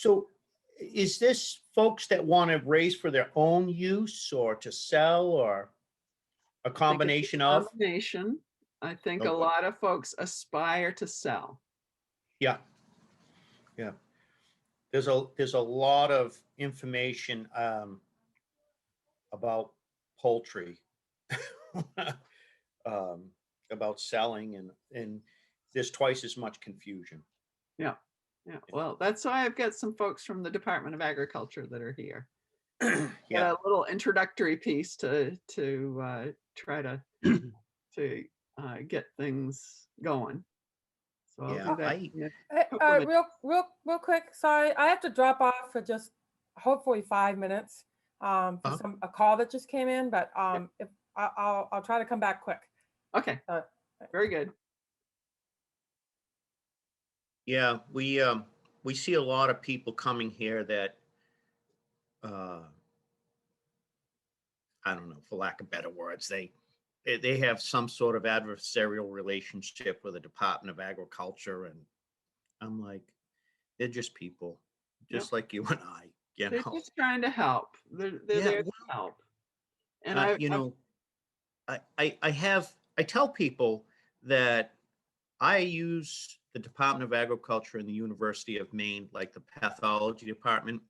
So is this folks that want to raise for their own use or to sell or a I think it's combination a of? combination. I think Oh, a good. lot of folks aspire to sell. Yeah, yeah. There's a lot of information about poultry, um, about selling, and there's twice as much confusion. Yeah. Yeah. Well, that's why I've got some folks from the Department of Agriculture that are here. Yeah. A little introductory piece to try to get things going. So I'll Yeah, do that I in a Hey, couple of minutes. real quick. Sorry, I have to drop off for just hopefully 5 minutes for uh, a call that just came in. But if I'll try to come back quick. Okay, Uh, very good. yeah, we see a lot of people coming here that uh I don't know, for lack of better words, they have some sort of adversarial relationship with the Department of Agriculture, and I'm like, they're just people, Yep. just like you and I, you They're know. just trying to help. They're Yeah, there to well, help. And I've I tell people that I use the Department of Agriculture and the University of Maine, like the pathology department.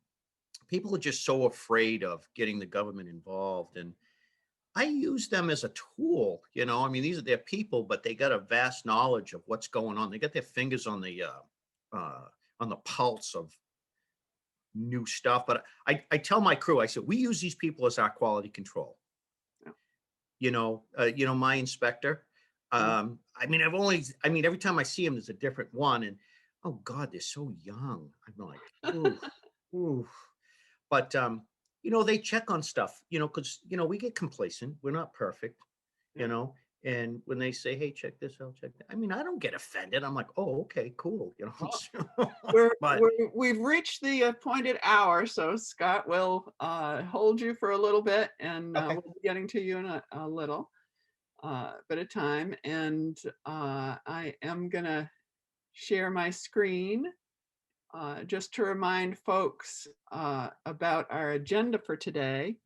People are just so afraid of getting the government involved, and I use them as a tool. I mean, these are their people, but they got a vast knowledge of what's going on. They got their fingers uh, on the pulse of new stuff. But I tell my crew, I said, we use these people as our quality control. yeah. My inspector. I mean, every time I see him, there's a different one, and oh God, they're so young. I'm like, ooh, ooh. But they check on stuff, because we get complacent. We're not perfect, Yeah. you know. And when they say, "Hey, check this out, check that," I mean, I don't get offended. I'm like, "Oh, okay, cool," But We've reached the appointed hour, so Scott will hold you for a little bit, and okay, we'll be getting to you in a little bit of time. And I am gonna share my screen just to remind folks about our agenda for today.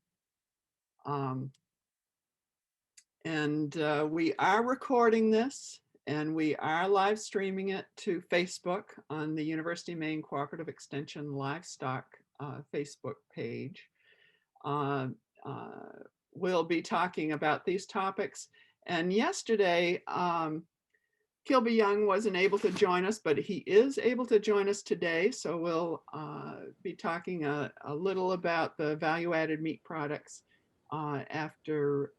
And we are recording this, and we are live streaming it to Facebook on the University of Maine Cooperative Extension Livestock Facebook page. Uh, uh, we'll be talking about these topics. And yesterday, Kilby Young wasn't able to join us, but he is able to join us today. So we'll be talking a little about the value-added meat products after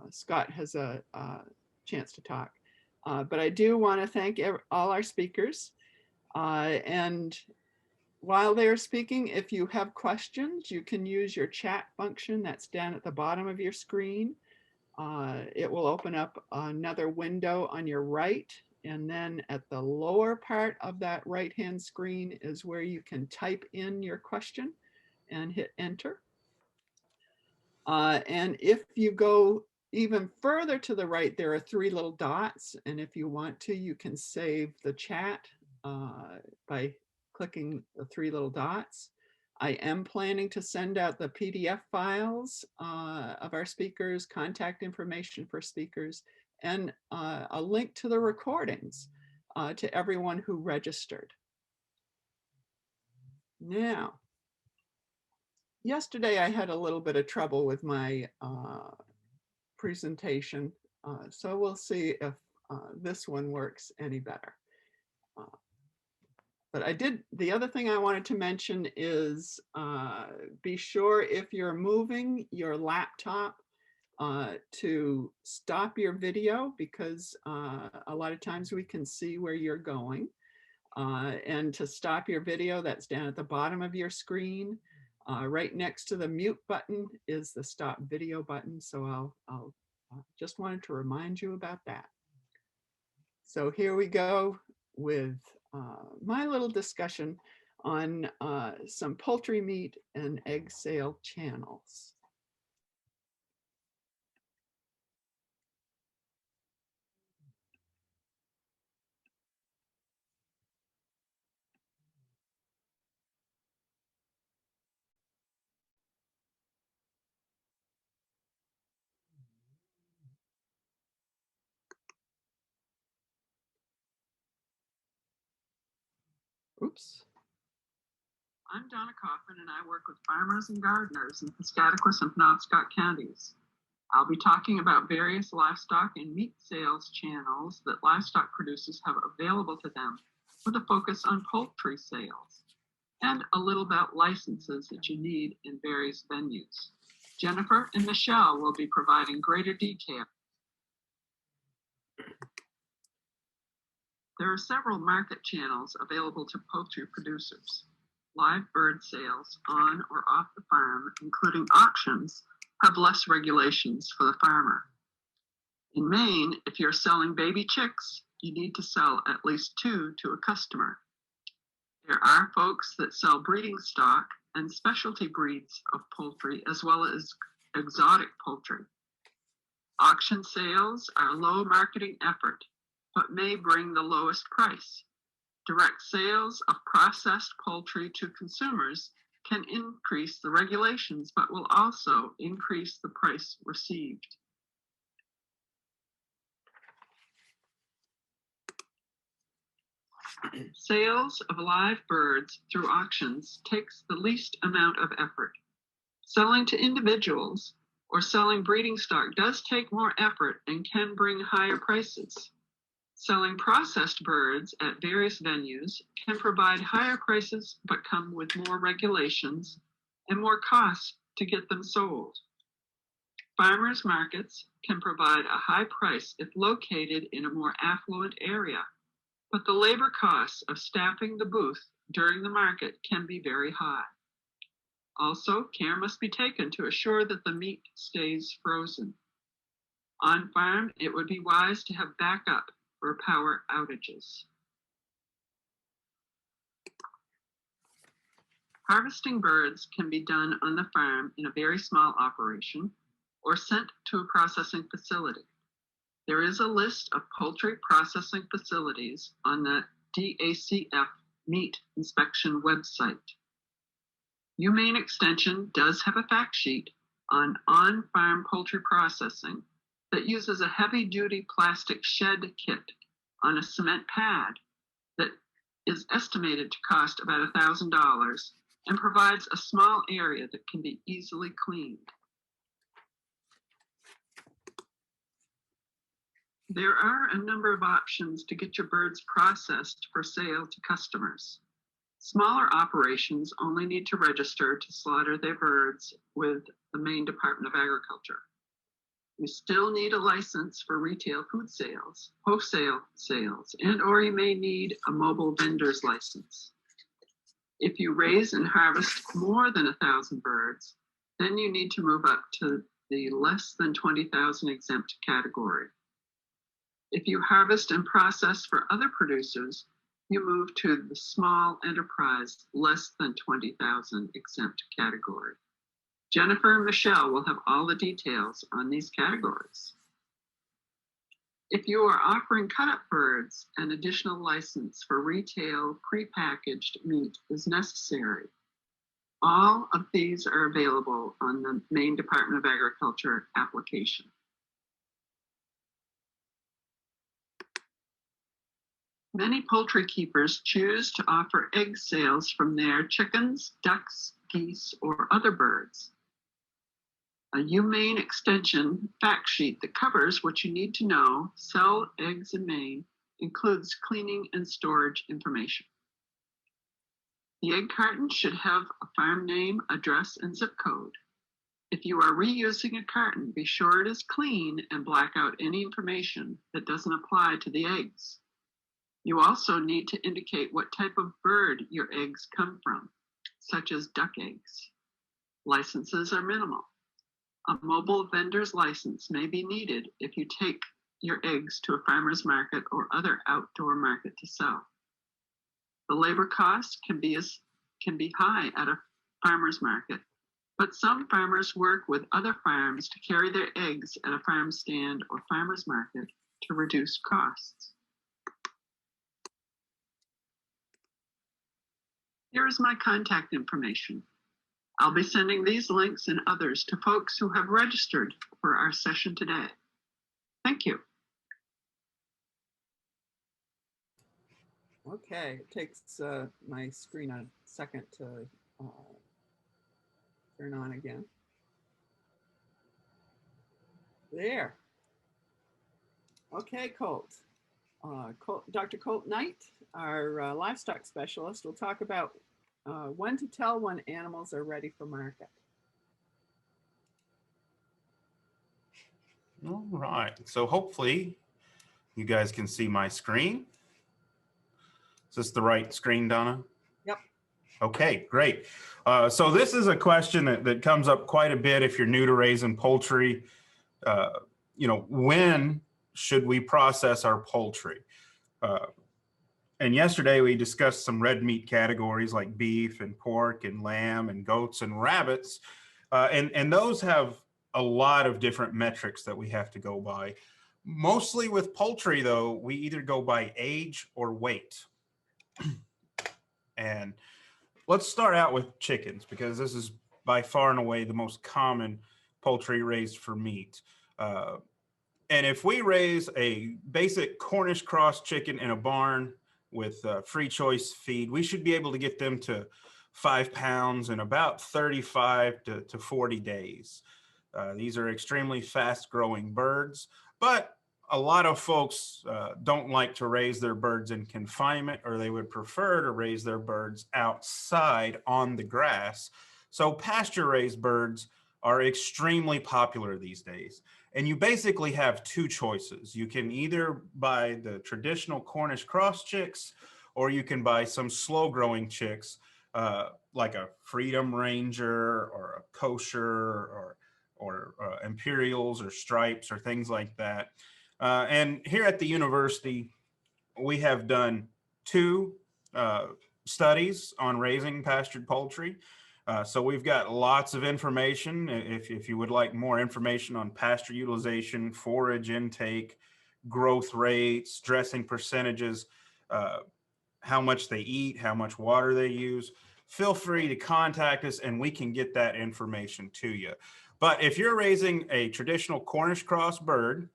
Scott has a chance to talk. But I do want to thank all our speakers. And while they're speaking, if you have questions, you can use your chat function that's down at the bottom of your screen. It will open up another window on your right. And then at the lower part of that right-hand screen is where you can type in your question and hit enter. And if you go even further to the right, there are three little dots. And if you want to, you can save the chat by clicking the three little dots. I am planning to send out the PDF files of our speakers, contact information for speakers, and a link to the recordings to everyone who registered. Now, yesterday I had a little bit of trouble with my presentation. So we'll see if this one works any better. But the other thing I wanted to mention is be sure if you're moving your laptop to stop your video, because a lot of times we can see where you're going. And to stop your video, that's down at the bottom of your screen. Right next to the mute button is the stop video button. So I'll just wanted to remind you about that. So here we go with my little discussion on some poultry meat and egg sale channels. Oops. I'm Donna Coffin, and I work with farmers and gardeners in Piscataquis and Penobscot counties. I'll be talking about various livestock and meat sales channels that livestock producers have available to them with a focus on poultry sales, and a little about licenses that you need in various venues. Jennifer and Michelle will be providing greater detail. There are several market channels available to poultry producers. Live bird sales on or off the farm, including auctions, have less regulations for the farmer. In Maine, if you're selling baby chicks, you need to sell at least 2 to a customer. There are folks that sell breeding stock and specialty breeds of poultry, as well as exotic poultry. Auction sales are low marketing effort, but may bring the lowest price. Direct sales of processed poultry to consumers can increase the regulations, but will also increase the price received. Sales of live birds through auctions takes the least amount of effort. Selling to individuals or selling breeding stock does take more effort and can bring higher prices. Selling processed birds at various venues can provide higher prices but come with more regulations and more costs to get them sold. Farmers markets can provide a high price if located in a more affluent area, but the labor costs of staffing the booth during the market can be very high. Also, care must be taken to assure that the meat stays frozen. On farm, it would be wise to have backup for power outages. Harvesting birds can be done on the farm in a very small operation or sent to a processing facility. There is a list of poultry processing facilities on the DACF meat inspection website. Maine Extension does have a fact sheet on on-farm poultry processing that uses a heavy-duty plastic shed kit on a cement pad that is estimated to cost about $1,000 and provides a small area that can be easily cleaned. There are a number of options to get your birds processed for sale to customers. Smaller operations only need to register to slaughter their birds with the Maine Department of Agriculture. You still need a license for retail food sales, wholesale sales, or you may need a mobile vendor's license. If you raise and harvest more than 1,000 birds, then you need to move up to the less than 20,000 exempt category. If you harvest and process for other producers, you move to the small enterprise less than 20,000 exempt category. Jennifer and Michelle will have all the details on these categories. If you are offering cut-up birds, an additional license for retail prepackaged meat is necessary. All of these are available on the Maine Department of Agriculture application. Many poultry keepers choose to offer egg sales from their chickens, ducks, geese, or other birds. A Maine Extension fact sheet that covers what you need to know, sell eggs in Maine, includes cleaning and storage information. The egg carton should have a farm name, address, and zip code. If you are reusing a carton, be sure it is clean and black out any information that doesn't apply to the eggs. You also need to indicate what type of bird your eggs come from, such as duck eggs. Licenses are minimal. A mobile vendor's license may be needed if you take your eggs to a farmer's market or other outdoor market to sell. The labor cost can be high at a farmer's market, but some farmers work with other farms to carry their eggs at a farm stand or farmer's market to reduce costs. Here is my contact information. I'll be sending these links and others to folks who have registered for our session today. Thank you. Okay, it takes my screen a second to turn on again. There. Okay, Colt. Dr. Colt Knight, our livestock specialist, will talk about when to tell when animals are ready for market. All right, so hopefully you guys can see my screen. Is this the right screen, Donna? Yep. Okay, great. So this is a question that comes up quite a bit if you're new to raising poultry. When should we process our poultry? And yesterday we discussed some red meat categories like beef and pork and lamb and goats and rabbits. And those have a lot of different metrics that we have to go by. Mostly with poultry, though, we either go by age or weight. And let's start out with chickens, because this is by far and away the most common poultry raised for meat. And if we raise a basic Cornish cross chicken in a barn with free choice feed, we should be able to get them to 5 pounds in about 35 to 40 days. These are extremely fast growing birds, but a lot of folks don't like to raise their birds in confinement, or they would prefer to raise their birds outside on the grass. So pasture raised birds are extremely popular these days. And you basically have two choices. You can either buy the traditional Cornish cross chicks, or you can buy some slow growing chicks like a Freedom Ranger or a Kosher or Imperials or Stripes or things like that. And here at the university, we have done two studies on raising pastured poultry. So we've got lots of information. If you would like more information on pasture utilization, forage intake, growth rates, dressing percentages, how much they eat, how much water they use, feel free to contact us and we can get that information to you. But if you're raising a traditional Cornish cross bird,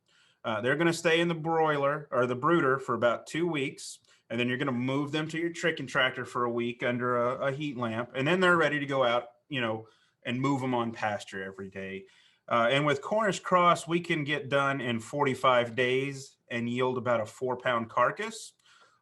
they're going to stay in the broiler or the brooder for about 2 weeks. And then you're going to move them to your chicken tractor for a week under a heat lamp. And then they're ready to go out, and move them on pasture every day. And with Cornish cross, we can get done in 45 days and yield about a 4-pound carcass.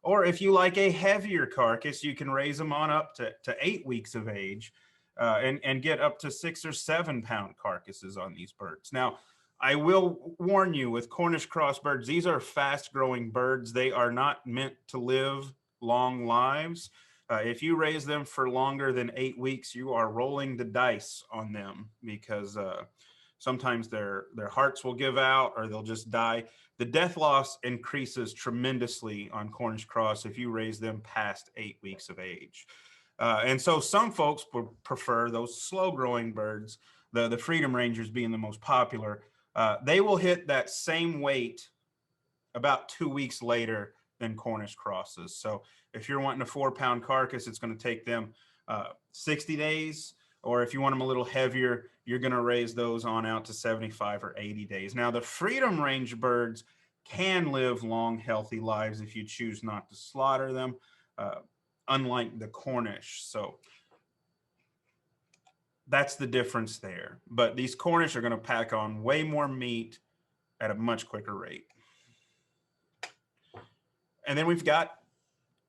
Or if you like a heavier carcass, you can raise them on up to 8 weeks of age and get up to 6 or 7-pound carcasses on these birds. Now, I will warn you, with Cornish cross birds, these are fast growing birds. They are not meant to live long lives. If you raise them for longer than 8 weeks, you are rolling the dice on them, because sometimes their hearts will give out or they'll just die. The death loss increases tremendously on Cornish cross if you raise them past 8 weeks of age. And so some folks prefer those slow growing birds, the Freedom Rangers being the most popular. They will hit that same weight about 2 weeks later than Cornish crosses. So if you're wanting a 4-pound carcass, it's going to take them 60 days. Or if you want them a little heavier, you're going to raise those on out to 75 or 80 days. Now, the Freedom Range birds can live long, healthy lives if you choose not to slaughter them, unlike the Cornish. So that's the difference there. But these Cornish are going to pack on way more meat at a much quicker rate. And then we've got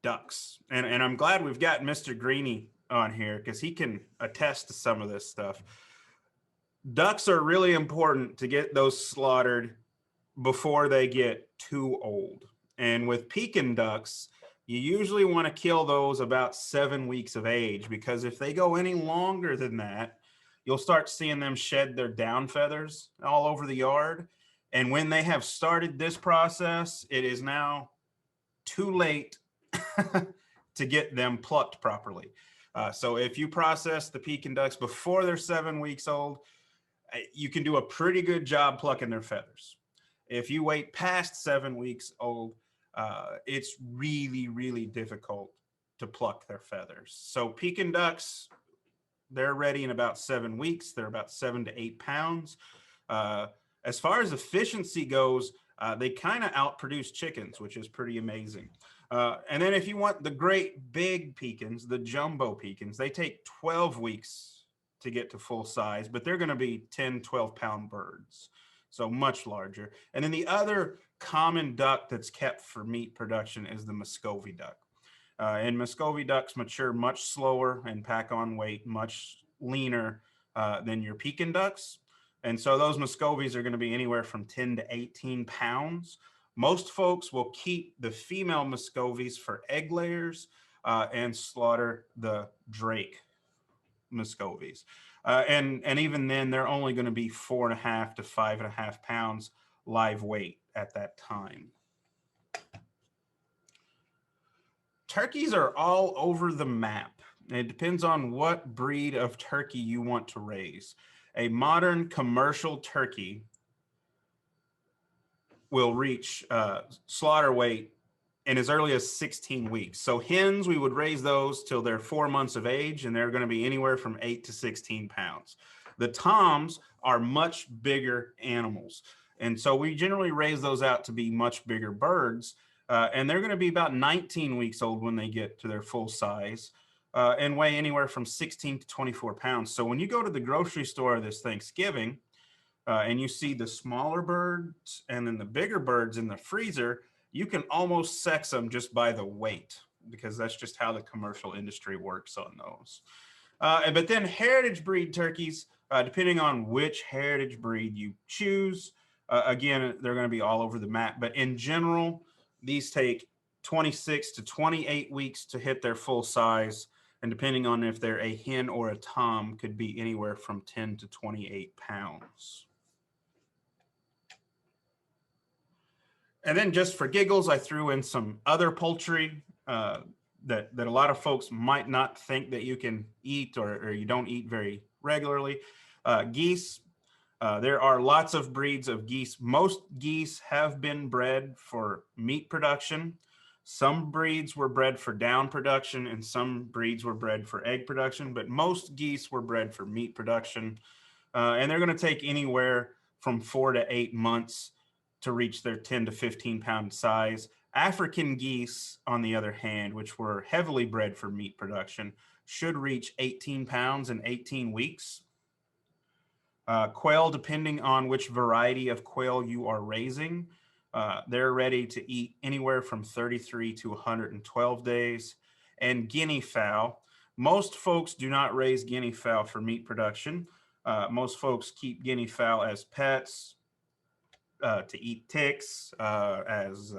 ducks. And I'm glad we've got Mr. Greeny on here, because he can attest to some of this stuff. Ducks are really important to get those slaughtered before they get too old. And with Pekin ducks, you usually want to kill those about 7 weeks of age, because if they go any longer than that, you'll start seeing them shed their down feathers all over the yard. And when they have started this process, it is now too late to get them plucked properly. So if you process the Pekin ducks before they're 7 weeks old, you can do a pretty good job plucking their feathers. If you wait past 7 weeks old, it's really, really difficult to pluck their feathers. So Pekin ducks, they're ready in about 7 weeks. They're about 7 to 8 pounds. As far as efficiency goes, They kind of outproduce chickens, which is pretty amazing. And then if you want the great big pecans, the jumbo pecans, they take 12 weeks to get to full size, but they're going to be 10, 12-pound birds. So much larger. And then the other common duck that's kept for meat production is the Muscovy duck. And Muscovy ducks mature much slower and pack on weight much leaner than your Pekin ducks. And so those Muscovies are going to be anywhere from 10 to 18 pounds. Most folks will keep the female Muscovies for egg layers and slaughter the Drake Muscovies. And even then, they're only going to be 4.5 to 5.5 pounds live weight at that time. Turkeys are all over the map. It depends on what breed of turkey you want to raise. A modern commercial turkey will reach slaughter weight in as early as 16 weeks. So hens, we would raise those till they're 4 months of age, and they're going to be anywhere from 8 to 16 pounds. The toms are much bigger animals. And so we generally raise those out to be much bigger birds. And they're going to be about 19 weeks old when they get to their full size and weigh anywhere from 16 to 24 pounds. So when you go to the grocery store this Thanksgiving and you see the smaller birds and then the bigger birds in the freezer, you can almost sex them just by the weight, because that's just how the commercial industry works on those. But then heritage breed turkeys, depending on which heritage breed you choose, again, they're going to be all over the map. But in general, these take 26 to 28 weeks to hit their full size. And depending on if they're a hen or a tom, could be anywhere from 10 to 28 pounds. And then just for giggles, I threw in some other poultry that a lot of folks might not think that you can eat or you don't eat very regularly. Geese. There are lots of breeds of geese. Most geese have been bred for meat production. Some breeds were bred for down production and some breeds were bred for egg production, but most geese were bred for meat production. And they're going to take anywhere from 4 to 8 months to reach their 10 to 15 pound size. African geese, on the other hand, which were heavily bred for meat production, should reach 18 pounds in 18 weeks. Quail, depending on which variety of quail you are raising, they're ready to eat anywhere from 33 to 112 days. And guinea fowl, most folks do not raise guinea fowl for meat production. Most folks keep guinea fowl as pets, to eat ticks, as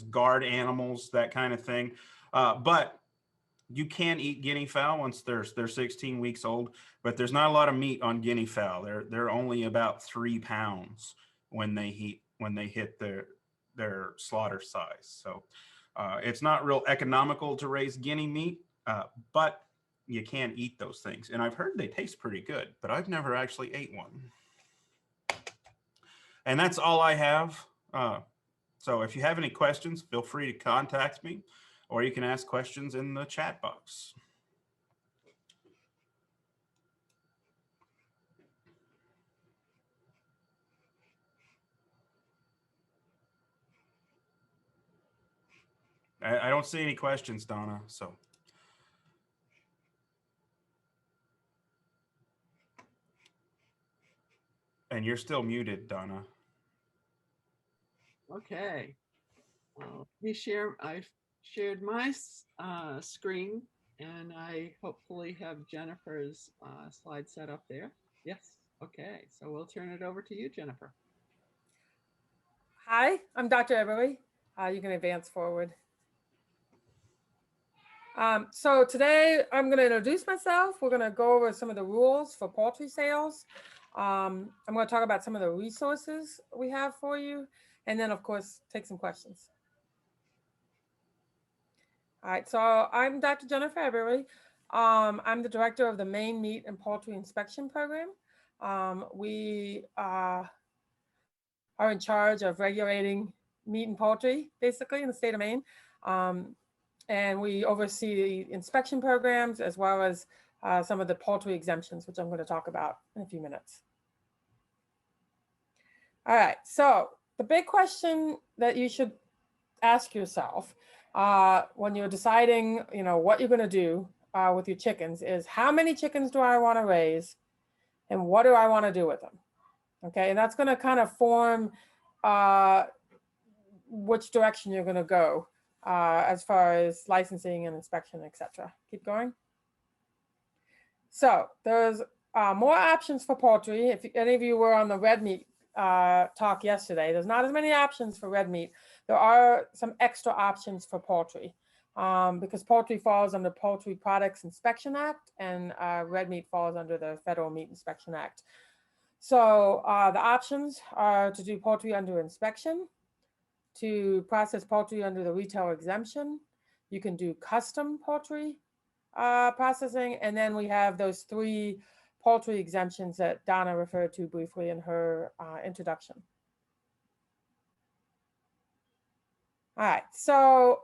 guard animals, that kind of thing. But you can eat guinea fowl once they're 16 weeks old, but there's not a lot of meat on guinea fowl. They're only about 3 pounds when they hit their slaughter size. So it's not real economical to raise guinea meat, but you can eat those things. And I've heard they taste pretty good, but I've never actually ate one. And that's all I have. So if you have any questions, feel free to contact me, or you can ask questions in the chat box. I don't see any questions, Donna, so. And you're still muted, Donna. Okay. I've shared my screen, and I hopefully have Jennifer's slide set up there. Yes. Okay. So we'll turn it over to you, Jennifer. Hi, I'm Dr. Eberly. You can advance forward. So today I'm going to introduce myself. We're going to go over some of the rules for poultry sales. I'm going to talk about some of the resources we have for you, and then of course take some questions. All right, so I'm Dr. Jennifer Eberly. I'm the director of the Maine Meat and Poultry Inspection Program. We are in charge of regulating meat and poultry, basically, in the state of Maine. And we oversee the inspection programs as well as some of the poultry exemptions, which I'm going to talk about in a few minutes. All right, so the big question that you should ask yourself when you're deciding, what you're going to do with your chickens is, how many chickens do I want to raise, and what do I want to do with them? Okay, and that's going to kind of form which direction you're going to go as far as licensing and inspection, etc. Keep going. So there's more options for poultry. If any of you were on the red meat talk yesterday, there's not as many options for red meat. There are some extra options for poultry because poultry falls under Poultry Products Inspection Act, and red meat falls under the Federal Meat Inspection Act. So the options are to do poultry under inspection, to process poultry under the retail exemption. You can do custom poultry processing, and then we have those 3 poultry exemptions that Donna referred to briefly in her introduction. All right, so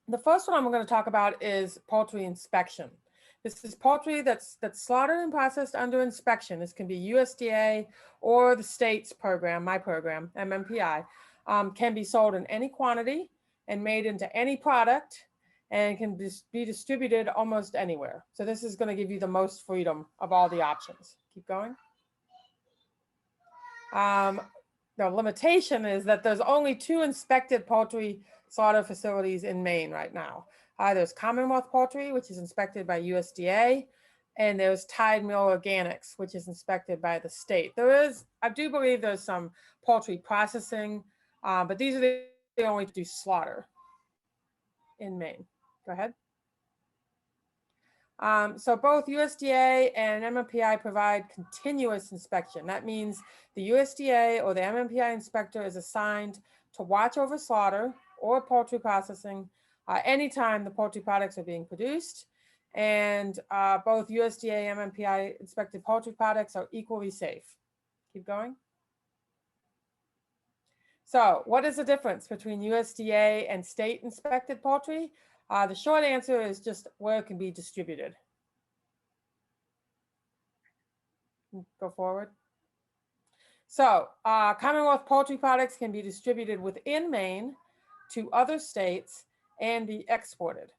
the first one I'm going to talk about is poultry inspection. This is poultry that's slaughtered and processed under inspection. This can be USDA or the state's program, my program, MMPI, can be sold in any quantity and made into any product, and can be distributed almost anywhere. So this is going to give you the most freedom of all the options. Keep going. The limitation is that there's only 2 inspected poultry slaughter facilities in Maine right now. There's Commonwealth Poultry, which is inspected by USDA, and there's Tide Mill Organics, which is inspected by the state. I do believe there's some poultry processing, but these are the only 2 slaughter in Maine. Go ahead. So both USDA and MMPI provide continuous inspection. That means the USDA or the MMPI inspector is assigned to watch over slaughter or poultry processing anytime the poultry products are being produced. And both USDA and MMPI inspected poultry products are equally safe. Keep going. So what is the difference between USDA and state inspected poultry? The short answer is just where it can be distributed. Go forward. So Commonwealth poultry products can be distributed within Maine to other states and be exported.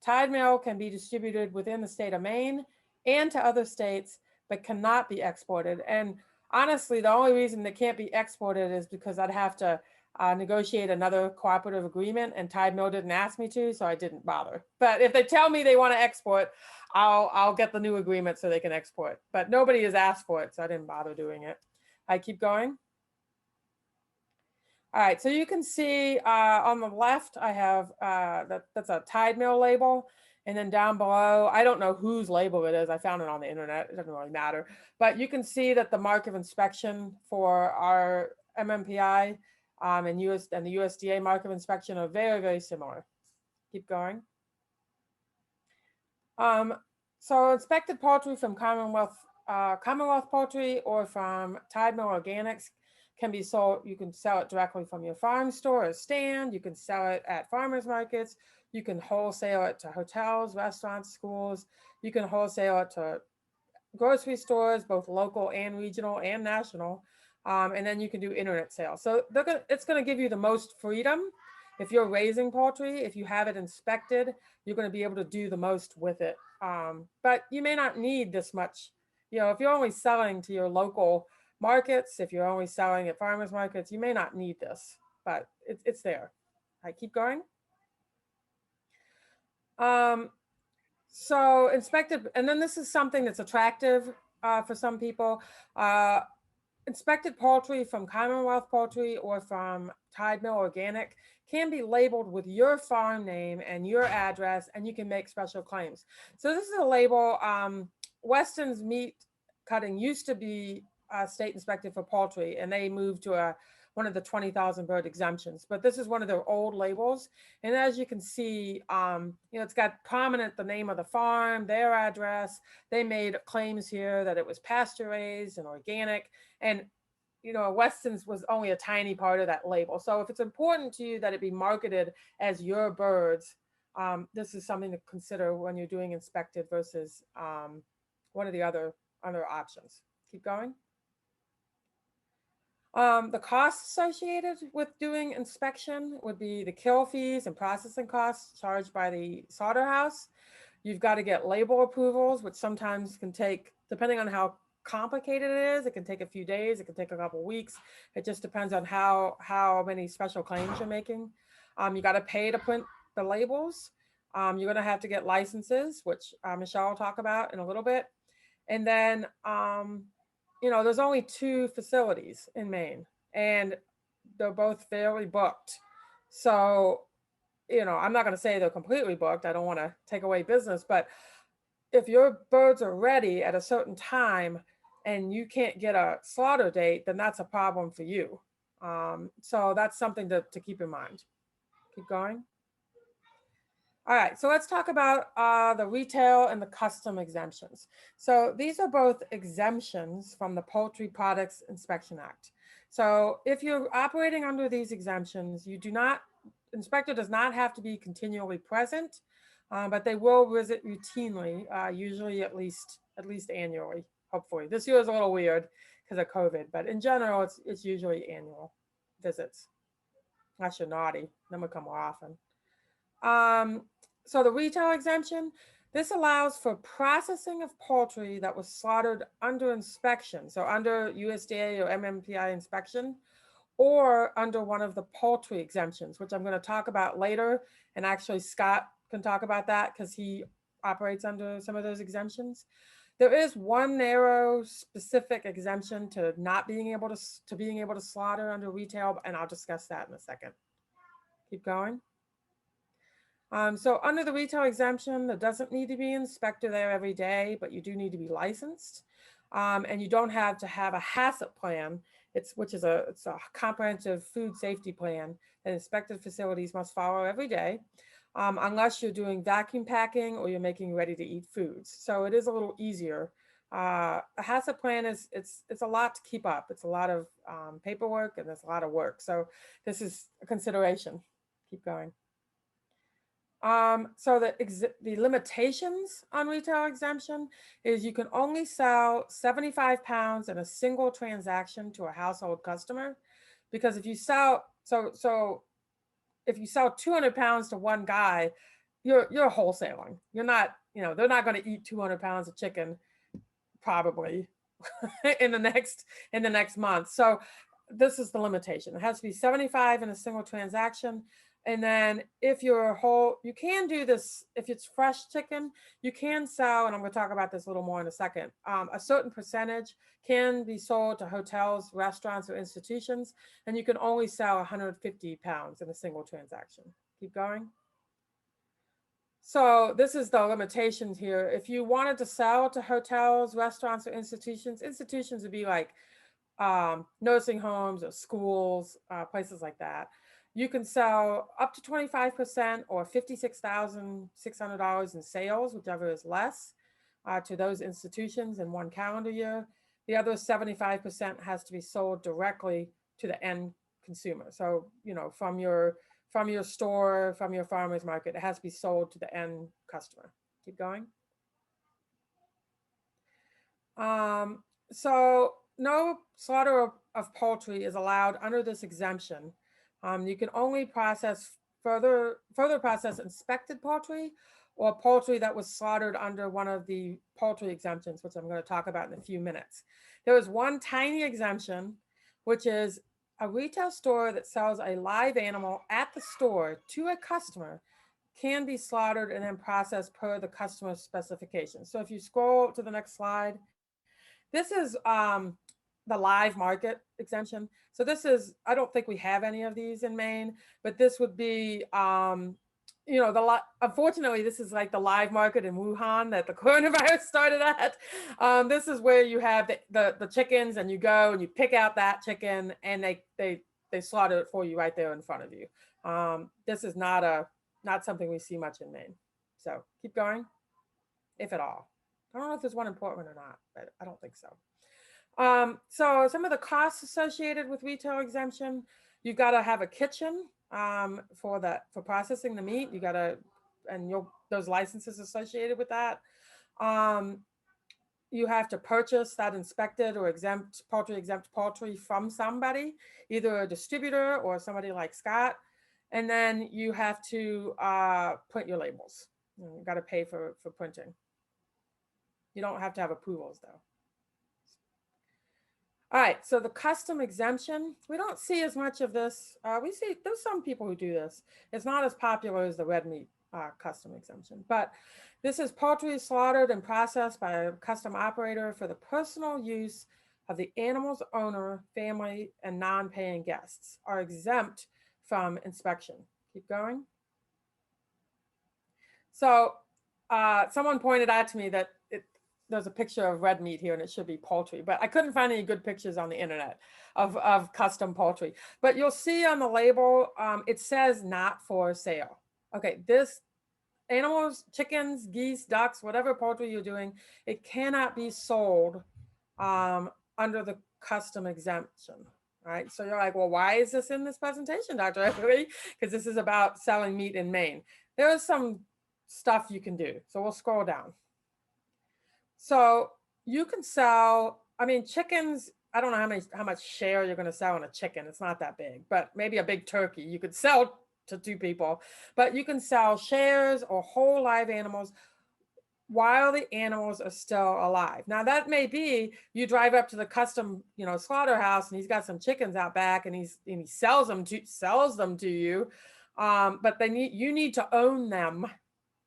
Tide Mill can be distributed within the state of Maine and to other states, but cannot be exported. And honestly, the only reason they can't be exported is because I'd have to negotiate another cooperative agreement, and Tide Mill didn't ask me to, so I didn't bother. But if they tell me they want to export, I'll get the new agreement so they can export. But nobody has asked for it, so I didn't bother doing it. I keep going. All right, so you can see on the left, I have that's a Tide Mill label. And then down below, I don't know whose label it is. I found it on the internet. It doesn't really matter. But you can see that the mark of inspection for our MMPI and the USDA mark of inspection are very, very similar. Keep going. So inspected poultry from Commonwealth Poultry or from Tide Mill Organics can be sold. You can sell it directly from your farm store or stand. You can sell it at farmers markets. You can wholesale it to hotels, restaurants, schools. You can wholesale it to grocery stores, both local and regional and national. And then you can do internet sales. So it's going to give you the most freedom. If you're raising poultry, if you have it inspected, you're going to be able to do the most with it. But you may not need this much. If you're only selling to your local markets, if you're only selling at farmers markets, you may not need this, but it's there. I keep going. So inspected, and then this is something that's attractive for some people. Inspected poultry from Commonwealth Poultry or from Tide Mill Organic can be labeled with your farm name and your address, and you can make special claims. So this is a label. Weston's Meat Cutting used to be state inspected for poultry, and they moved to one of the 20,000 bird exemptions. But this is one of their old labels. And as you can see, it's got prominent the name of the farm, their address. They made claims here that it was pasture raised and organic. And, Weston's was only a tiny part of that label. So if it's important to you that it be marketed as your birds, this is something to consider when you're doing inspected versus one of the other options. Keep going. The costs associated with doing inspection would be the kill fees and processing costs charged by the slaughterhouse. You've got to get label approvals, which sometimes can take, depending on how complicated it is, it can take a few days, it can take a couple of weeks. It just depends on how many special claims you're making. You got to pay to print the labels. You're going to have to get licenses, which Michelle will talk about in a little bit. And then, there's only 2 facilities in Maine, and they're both fairly booked. So, I'm not going to say they're completely booked. I don't want to take away business, but if your birds are ready at a certain time and you can't get a slaughter date, then that's a problem for you. So that's something to keep in mind. Keep going. All right, so let's talk about the retail and the custom exemptions. So these are both exemptions from the Poultry Products Inspection Act. So if you're operating under these exemptions, inspector does not have to be continually present, but they will visit routinely, usually at least annually, hopefully. This year is a little weird because of COVID, but in general, it's usually annual visits. Unless you're naughty, then we come more often. So the retail exemption, this allows for processing of poultry that was slaughtered under inspection, so under USDA or MMPI inspection, or under one of the poultry exemptions, which I'm going to talk about later. And actually Scott can talk about that because he operates under some of those exemptions. There is one narrow specific exemption to not being able to slaughter under retail, and I'll discuss that in a second. Keep going. So under the retail exemption, there doesn't need to be an inspector there every day, but you do need to be licensed. And you don't have to have a HACCP plan, it's a comprehensive food safety plan that inspected facilities must follow every day, unless you're doing vacuum packing or you're making ready to eat foods. So it is a little easier. A HACCP plan it's a lot to keep up. It's a lot of paperwork and there's a lot of work. So this is a consideration. Keep going. So the limitations on retail exemption is you can only sell 75 pounds in a single transaction to a household customer, because if you sell if you sell 200 pounds to one guy, you're wholesaling. You're not, they're not going to eat 200 pounds of chicken probably in the next month. So this is the limitation. It has to be 75 in a single transaction. And then if you can do this, if it's fresh chicken, you can sell, and I'm going to talk about this a little more in a second, a certain percentage can be sold to hotels, restaurants, or institutions, and you can only sell 150 pounds in a single transaction. Keep going. So this is the limitations here. If you wanted to sell to hotels, restaurants, or institutions would be like nursing homes or schools, places like that. You can sell up to 25% or $56,600 in sales, whichever is less, to those institutions in one calendar year. The other 75% has to be sold directly to the end consumer. So, from your store, from your farmer's market, it has to be sold to the end customer. Keep going. So no slaughter of poultry is allowed under this exemption. You can only further process inspected poultry or poultry that was slaughtered under one of the poultry exemptions, which I'm going to talk about in a few minutes. There is one tiny exemption, which is a retail store that sells a live animal at the store to a customer can be slaughtered and then processed per the customer's specifications. So if you scroll to the next slide, this is the live market exemption. So this is, I don't think we have any of these in Maine, but this would be, unfortunately, this is like the live market in Wuhan that the coronavirus started at. This is where you have the chickens and you go and you pick out that chicken and they slaughter it for you right there in front of you. This is not something we see much in Maine. So keep going, if at all. I don't know if there's one in Portland or not, but I don't think so. So some of the costs associated with retail exemption, you've got to have a kitchen for processing the meat. Those licenses associated with that. you have to purchase that inspected or exempt poultry from somebody, either a distributor or somebody like Scott. And then you have to print your labels. You got to pay for printing. You don't have to have approvals though. All right, so the custom exemption, we don't see as much of this. We see there's some people who do this. It's not as popular as the red meat custom exemption, but this is poultry slaughtered and processed by a custom operator for the personal use of the animal's owner, family, and non-paying guests are exempt from inspection. Keep going. So someone pointed out to me that there's a picture of red meat here and it should be poultry, but I couldn't find any good pictures on the internet of custom poultry. But you'll see on the label, it says not for sale. Okay, this animals, chickens, geese, ducks, whatever poultry you're doing, it cannot be sold under the custom exemption. Right. So you're like, well, why is this in this presentation, Dr. Everly? Because this is about selling meat in Maine. There is some stuff you can do. So we'll scroll down. So you can sell, I mean, chickens, I don't know how much share you're going to sell on a chicken. It's not that big, but maybe a big turkey you could sell to 2 people, but you can sell shares or whole live animals while the animals are still alive. Now that may be you drive up to the custom, slaughterhouse and he's got some chickens out back and he sells them to you. But you need to own them.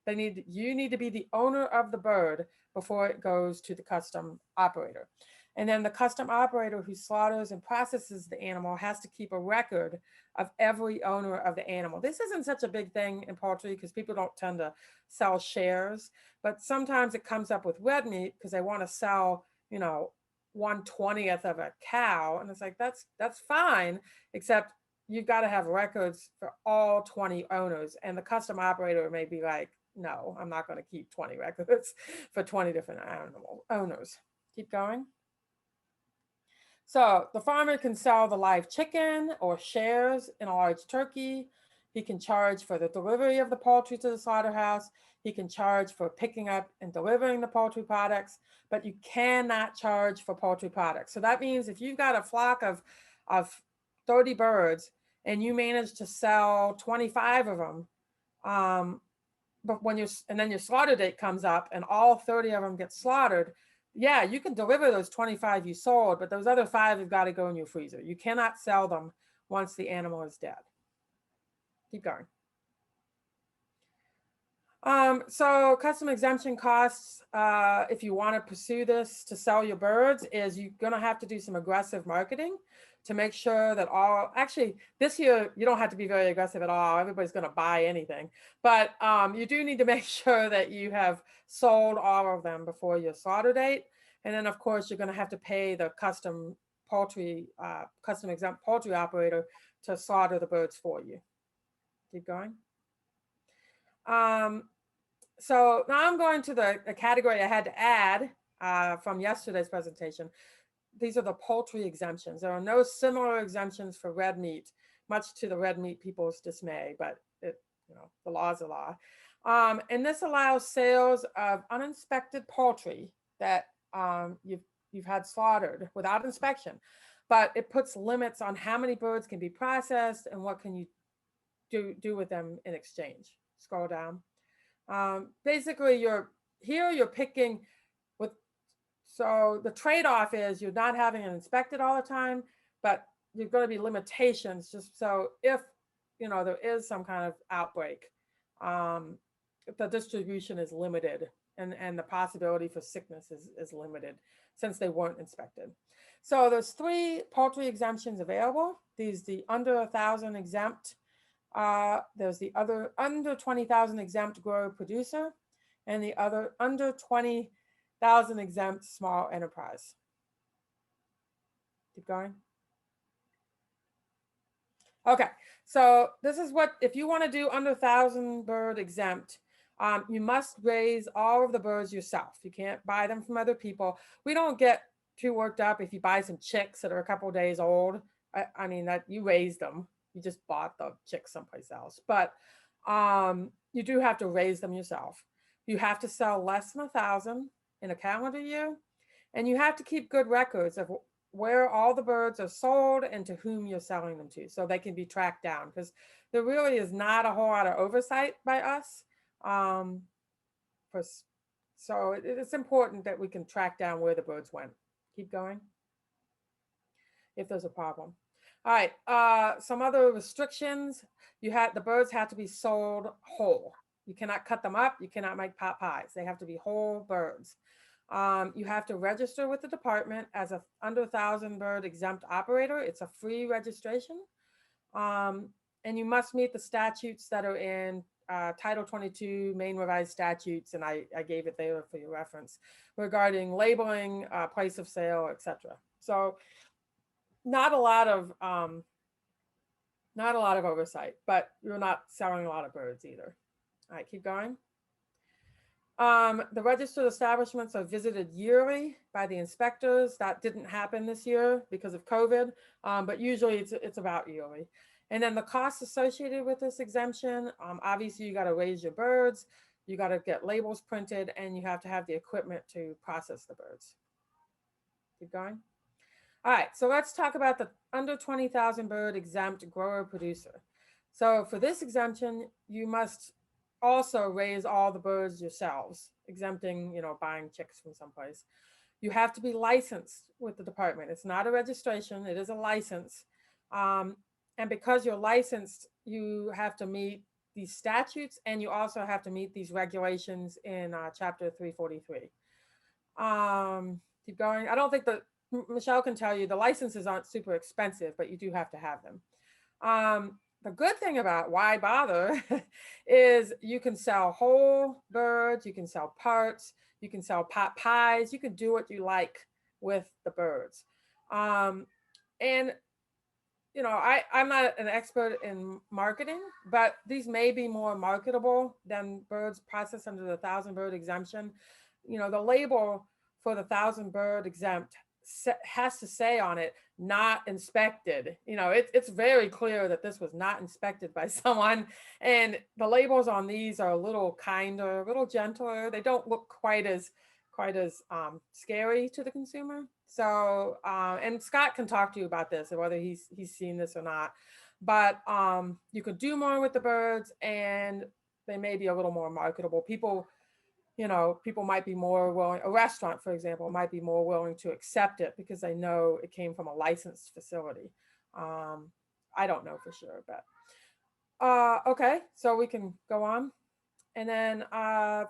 You need to be the owner of the bird before it goes to the custom operator. And then the custom operator who slaughters and processes the animal has to keep a record of every owner of the animal. This isn't such a big thing in poultry because people don't tend to sell shares, but sometimes it comes up with red meat because they want to sell, 1/20th of a cow. And it's like, that's fine, except you've got to have records for all 20 owners. And the custom operator may be like, no, I'm not going to keep 20 records for 20 different animal owners. Keep going. So the farmer can sell the live chicken or shares in a large turkey. He can charge for the delivery of the poultry to the slaughterhouse. He can charge for picking up and delivering the poultry products, but you cannot charge for poultry products. So that means if you've got a flock of 30 birds and you manage to sell 25 of them, but then your slaughter date comes up and all 30 of them get slaughtered, yeah, you can deliver those 25 you sold, but those other 5 have got to go in your freezer. You cannot sell them once the animal is dead. Keep going. So custom exemption costs, if you want to pursue this to sell your birds, is you're going to have to do some aggressive marketing to make sure that actually this year, you don't have to be very aggressive at all. Everybody's going to buy anything, but you do need to make sure that you have sold all of them before your slaughter date. And then of course, you're going to have to pay the custom exempt poultry operator to slaughter the birds for you. Keep going. So now I'm going to the category I had to add from yesterday's presentation. These are the poultry exemptions. There are no similar exemptions for red meat, much to the red meat people's dismay, but the law is a law. And this allows sales of uninspected poultry that you've had slaughtered without inspection, but it puts limits on how many birds can be processed and what can you do with them in exchange. Scroll down. Basically, you're picking with, so the trade-off is you're not having it inspected all the time, but there's going to be limitations just so if there is some kind of outbreak, the distribution is limited and the possibility for sickness is limited since they weren't inspected. So there's 3 poultry exemptions available. These the under 1,000 exempt. There's the other under 20,000 exempt grower producer and the other under 20,000 exempt small enterprise. Keep going. Okay, so this is what, if you want to do under 1,000 bird exempt, you must raise all of the birds yourself. You can't buy them from other people. We don't get too worked up if you buy some chicks that are a couple days old. I mean, that you raised them. You just bought the chicks someplace else, but you do have to raise them yourself. You have to sell less than 1,000 in a calendar year And you have to keep good records of where all the birds are sold and to whom you're selling them to, so they can be tracked down, because there really is not a whole lot of oversight by us. So it's important that we can track down where the birds went. Keep going if there's a problem. All right, some other restrictions. The birds have to be sold whole. You cannot cut them up. You cannot make pot pies. They have to be whole birds. You have to register with the department as a under 1,000 bird exempt operator. It's a free registration. And you must meet the statutes that are in Title 22 Maine Revised Statutes, and I gave it there for your reference, regarding labeling, place of sale, etc. So not a lot of oversight, but you're not selling a lot of birds either. All right, keep going. The registered establishments are visited yearly by the inspectors. That didn't happen this year because of COVID, but usually it's about yearly. And then the costs associated with this exemption, obviously you got to raise your birds, you got to get labels printed, and you have to have the equipment to process the birds. Keep going. All right, so let's talk about the under 20,000 bird exempt grower producer. So for this exemption, you must also raise all the birds yourselves, exempting, buying chicks from someplace. You have to be licensed with the department. It's not a registration, it is a license. And because you're licensed, you have to meet these statutes, and you also have to meet these regulations in Chapter 343. Keep going. I don't think Michelle can tell you the licenses aren't super expensive, but you do have to have them. The good thing about why bother is you can sell whole birds, you can sell parts, you can sell pot pies, you can do what you like with the birds. And I'm not an expert in marketing, but these may be more marketable than birds processed under the 1,000 bird exemption. The label for the 1,000 bird exempt has to say on it, not inspected. It's very clear that this was not inspected by someone, and the labels on these are a little kinder, a little gentler. They don't look quite as scary to the consumer. So and Scott can talk to you about this, or whether he's seen this or not, but you could do more with the birds, and they may be a little more marketable. People might be more willing, a restaurant, for example, might be more willing to accept it because they know it came from a licensed facility. I don't know for sure, but okay, so we can go on. And then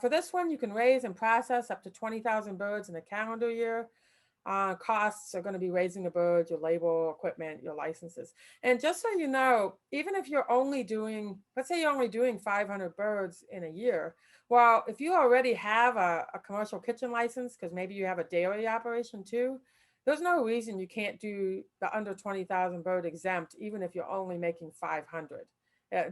for this one, you can raise and process up to 20,000 birds in a calendar year. Costs are going to be raising the birds, your label, equipment, your licenses. And just so you know, even if you're only doing, let's say you're only doing 500 birds in a year, well, if you already have a commercial kitchen license, because maybe you have a dairy operation too, there's no reason you can't do the under 20,000 bird exempt, even if you're only making 500.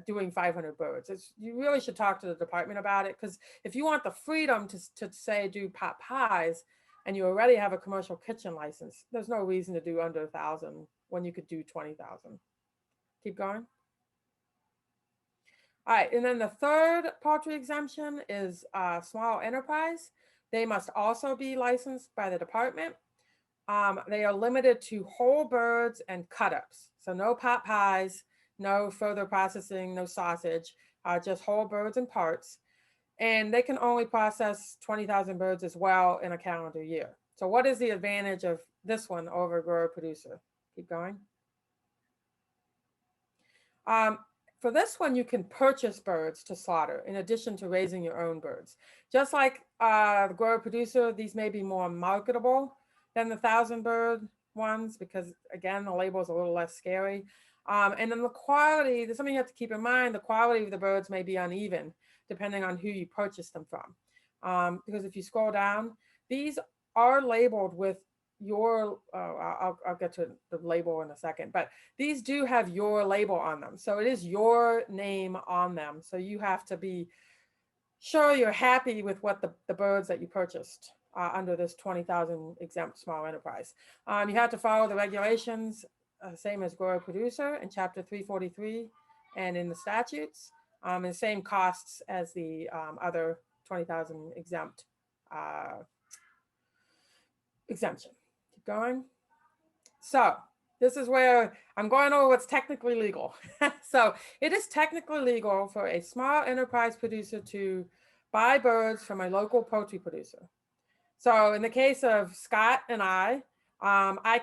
Doing 500 birds. You really should talk to the department about it, because if you want the freedom to say do pot pies and you already have a commercial kitchen license, there's no reason to do under 1,000 when you could do 20,000. Keep going. All right, and then the third poultry exemption is small enterprise. They must also be licensed by the department. They are limited to whole birds and cut-ups. So no pot pies, no further processing, no sausage, just whole birds and parts. And they can only process 20,000 birds as well in a calendar year. So what is the advantage of this one over grower producer? Keep going. For this one, you can purchase birds to slaughter in addition to raising your own birds. Just like the grower producer, these may be more marketable than the 1,000 bird ones, because again, the label is a little less scary. And then the quality, there's something you have to keep in mind, the quality of the birds may be uneven depending on who you purchase them from. Because if you scroll down, these are labeled with your, I'll get to the label in a second, but these do have your label on them. So it is your name on them. So you have to be sure you're happy with what the birds that you purchased under this 20,000 exempt small enterprise. You have to follow the regulations, same as grower producer in Chapter 343 and in the statutes, and the same costs as the other 20,000 exempt exemption. Keep going. So this is where I'm going over what's technically legal. So it is technically legal for a small enterprise producer to buy birds from a local poultry producer. So in the case of Scott and I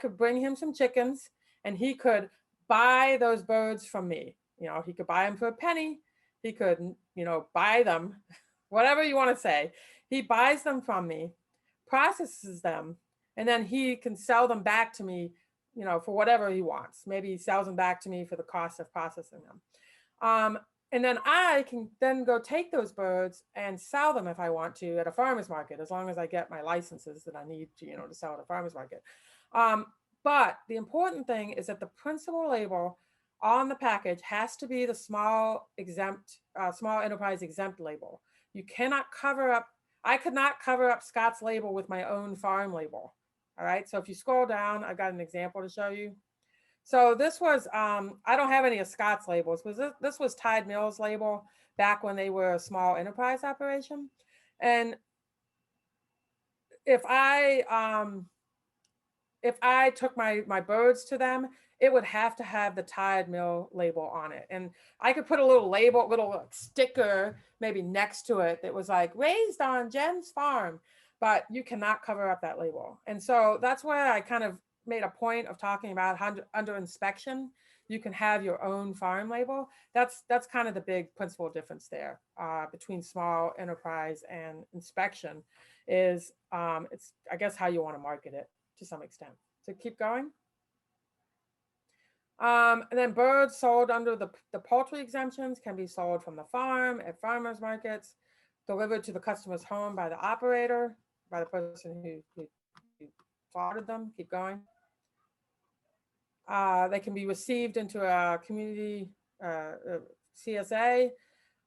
could bring him some chickens and he could buy those birds from me. You know, he could buy them for a penny. He could, you know, buy them, whatever you want to say. He buys them from me, processes them, and then he can sell them back to me, you know, for whatever he wants. Maybe he sells them back to me for the cost of processing them. And then I can then go take those birds and sell them if I want to at a farmer's market, as long as I get my licenses that I need to, you know, to sell at a farmer's market. But the important thing is that the principal label on the package has to be the small enterprise exempt label. You cannot cover up, I could not cover up Scott's label with my own farm label. All right, so if you scroll down, I've got an example to show you. So this was, I don't have any of Scott's labels, this was Tide Mills label back when they were a small enterprise operation. And if I took my birds to them, it would have to have the Tide Mill label on it. And I could put a little label, little sticker maybe next to it that was like raised on Jen's farm, but you cannot cover up that label. And so that's why I kind of made a point of talking about how under inspection, you can have your own farm label. That's kind of the big principal difference there between small enterprise and inspection is it's, I guess, how you want to market it to some extent. So keep going. And then birds sold under the poultry exemptions can be sold from the farm at farmers markets, delivered to the customer's home by the operator, by the person who slaughtered them. Keep going. They can be received into a community CSA,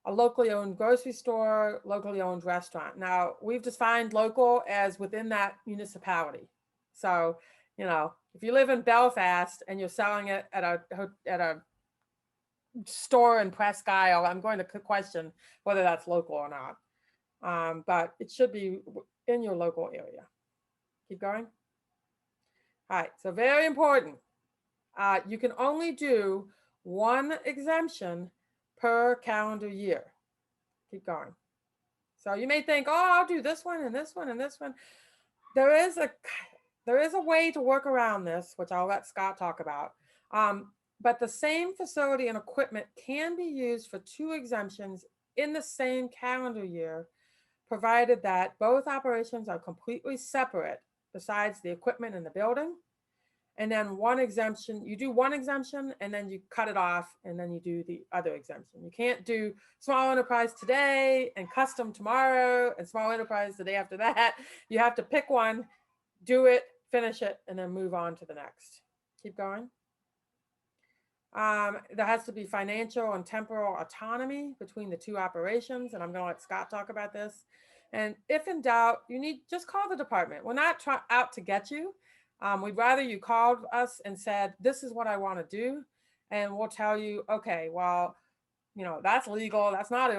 a locally owned grocery store, locally owned restaurant. Now, we've defined local as within that municipality. So, you know, if you live in Belfast and you're selling it at a store in Presque Isle, I'm going to question whether that's local or not. But it should be in your local area. Keep going. All right, so very important. You can only do one exemption per calendar year. Keep going. So you may think, oh, I'll do this one and this one and this one. There is a way to work around this, which I'll let Scott talk about. But the same facility and equipment can be used for two exemptions in the same calendar year, provided that both operations are completely separate besides the equipment in the building. And then one exemption, you do one exemption and then you cut it off and then you do the other exemption. You can't do small enterprise today and custom tomorrow and small enterprise the day after that. You have to pick one, do it, finish it, and then move on to the next. Keep going. There has to be financial and temporal autonomy between the two operations. And I'm going to let Scott talk about this. And if in doubt, just call the department. We're not out to get you. We'd rather you called us and said, this is what I want to do. And we'll tell you, okay, well, you know, that's legal. That's not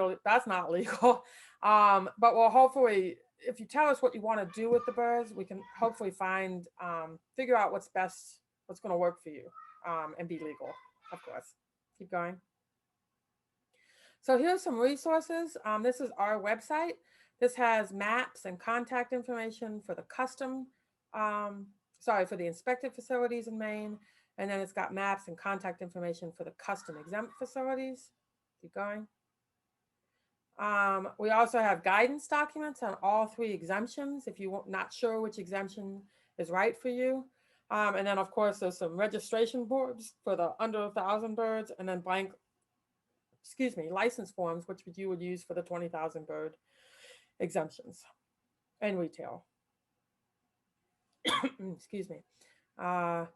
legal. But we'll hopefully, if you tell us what you want to do with the birds, we can hopefully figure out what's best, what's going to work for you, and be legal, of course. Keep going. So here's some resources. This is our website. This has maps and contact information for the for the inspected facilities in Maine. And then it's got maps and contact information for the custom exempt facilities. Keep going. We also have guidance documents on all three exemptions if you're not sure which exemption is right for you. And then of course there's some registration boards for the under 1,000 birds, and then license forms, which you would use for the 20,000 bird exemptions and retail. Excuse me. And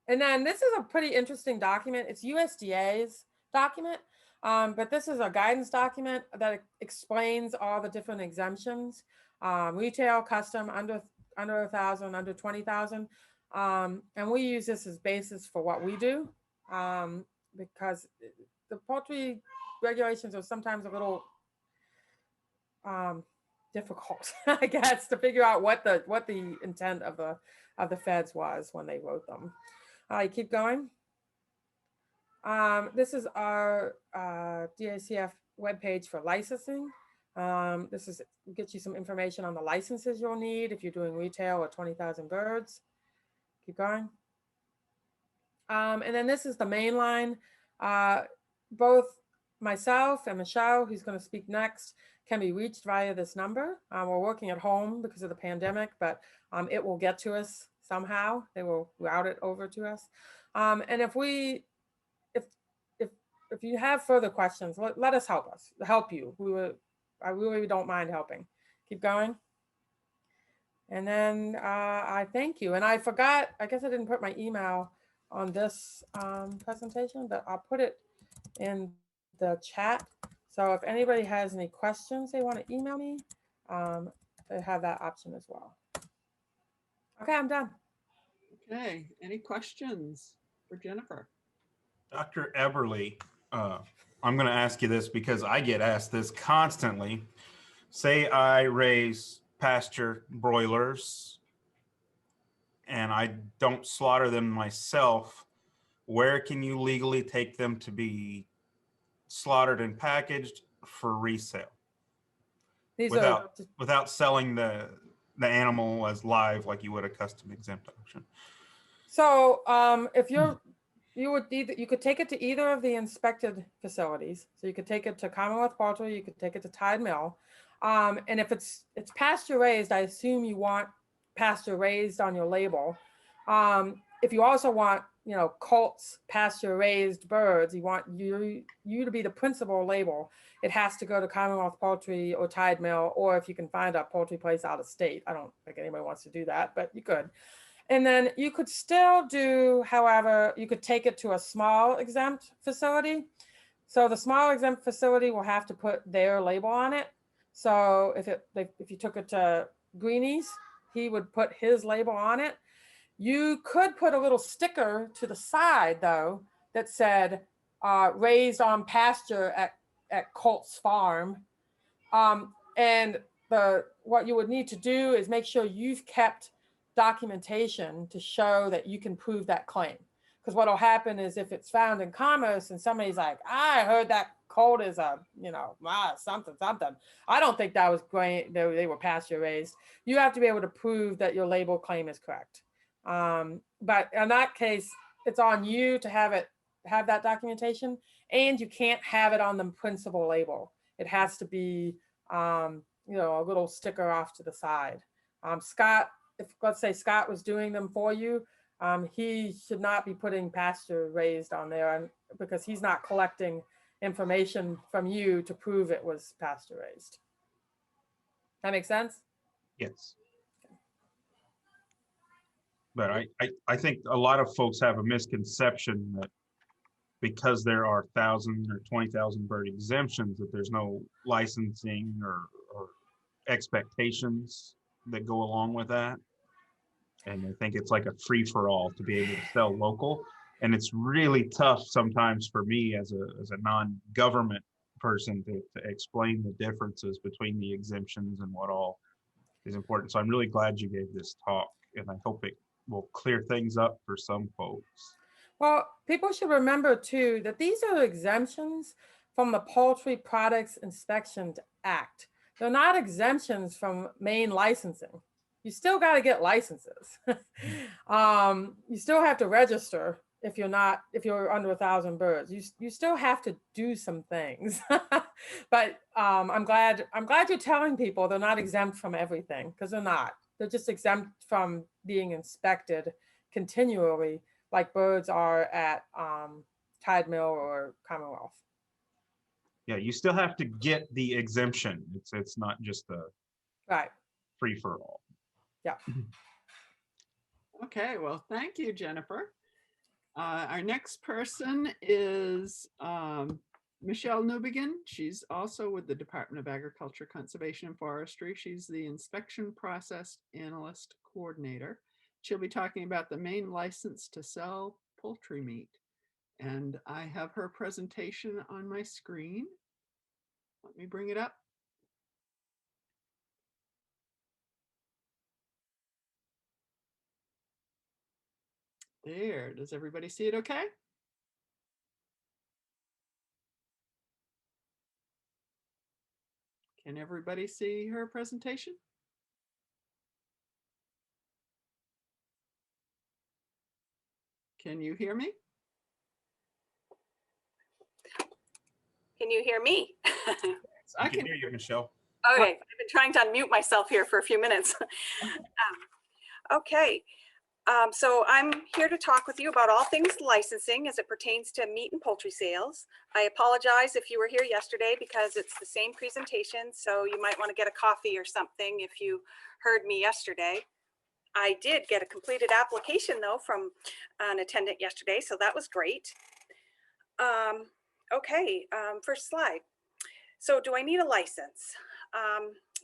then this is a pretty interesting document. It's USDA's document, but this is a guidance document that explains all the different exemptions, retail, custom, under 1,000, under 20,000. And we use this as basis for what we do, because the poultry regulations are sometimes a little difficult, I guess, to figure out what the intent of the feds was when they wrote them. All right, keep going. This is our DACF webpage for licensing. This is gets you some information on the licenses you'll need if you're doing retail or 20,000 birds. Keep going. And then this is the main line. Both myself and Michelle, who's going to speak next, can be reached via this number. We're working at home because of the pandemic, but it will get to us somehow. They will route it over to us. And if you have further questions, let us help you. I really don't mind helping. Keep going. And then I thank you. And I forgot, I guess I didn't put my email on this presentation, but I'll put it in the chat. So if anybody has any questions they want to email me, they have that option as well. Okay, I'm done. Okay, any questions for Jennifer? Dr. Eberly, I'm going to ask you this because I get asked this constantly. Say I raise pasture broilers and I don't slaughter them myself, where can you legally take them to be slaughtered and packaged for resale without selling the animal as live like you would a custom exempt auction? So if you could take it to either of the inspected facilities. So you could take it to Commonwealth Poultry, you could take it to Tide Mill. And if it's pasture raised, I assume you want pasture raised on your label. If you also want, Colt's pasture raised birds, you want you to be the principal label, it has to go to Commonwealth Poultry or Tide Mill, or if you can find a poultry place out of state. I don't think anybody wants to do that, but you could. And then you could still do, however, you could take it to a small exempt facility. So the small exempt facility will have to put their label on it. So if you took it to Greenie's, he would put his label on it. You could put a little sticker to the side though that said raised on pasture at Colt's farm. And what you would need to do is make sure you've kept documentation to show that you can prove that claim. Because what will happen is if it's found in commerce and somebody's like, I heard that Colt is something. I don't think that was great. They were pasture raised. You have to be able to prove that your label claim is correct. But in that case, it's on you to have that documentation, and you can't have it on the principal label. It has to be, a little sticker off to the side. Scott, let's say Scott was doing them for you, he should not be putting pasture raised on there because he's not collecting information from you to prove it was pasture raised. That makes sense? Yes. But I think a lot of folks have a misconception that because there are 1,000 or 20,000 bird exemptions, that there's no licensing or expectations that go along with that. And I think it's like a free-for-all to be able to sell local. And it's really tough sometimes for me as a non-government person to explain the differences between the exemptions and what all is important. So I'm really glad you gave this talk, and I hope it will clear things up for some folks. Well, people should remember too that these are exemptions from the Poultry Products Inspection Act. They're not exemptions from Maine licensing. You still got to get licenses. You still have to register if you're under 1,000 birds. You still have to do some things. But I'm glad you're telling people they're not exempt from everything, because they're not. They're just exempt from being inspected continually, like birds are at Tide Mill or Commonwealth. Yeah, you still have to get the exemption. It's not just a right free for all. Yeah. Okay, well, thank you, Jennifer. Our next person is Michelle Newbegin. She's also with the Department of Agriculture, Conservation, and Forestry. She's the Inspection Process Analyst Coordinator. She'll be talking about the Maine license to sell poultry meat. And I have her presentation on my screen. Let me bring it up. There, does everybody see it okay? Can everybody see her presentation? Can you hear me? Can you hear me? I I can can. hear you, Michelle. Okay, I've been trying to unmute myself here for a few minutes. Okay, so I'm here to talk with you about all things licensing as it pertains to meat and poultry sales. I apologize if you were here yesterday because it's the same presentation, so you might want to get a coffee or something if you heard me yesterday. I did get a completed application though from an attendant yesterday, so that was great. Okay, first slide. So do I need a license?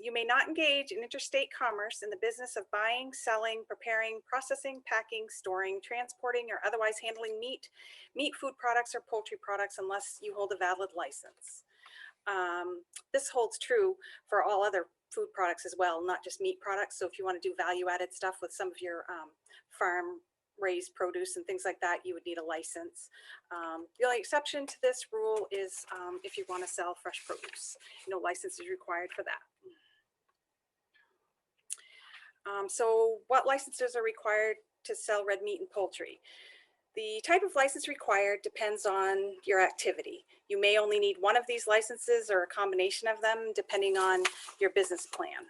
You may not engage in interstate commerce in the business of buying, selling, preparing, processing, packing, storing, transporting, or otherwise handling meat, food products, or poultry products unless you hold a valid license. This holds true for all other food products as well, not just meat products. So if you want to do value-added stuff with some of your farm raised produce and things like that, you would need a license. The only exception to this rule is if you want to sell fresh produce. No license is required for that. So what licenses are required to sell red meat and poultry? The type of license required depends on your activity. You may only need one of these licenses or a combination of them depending on your business plan.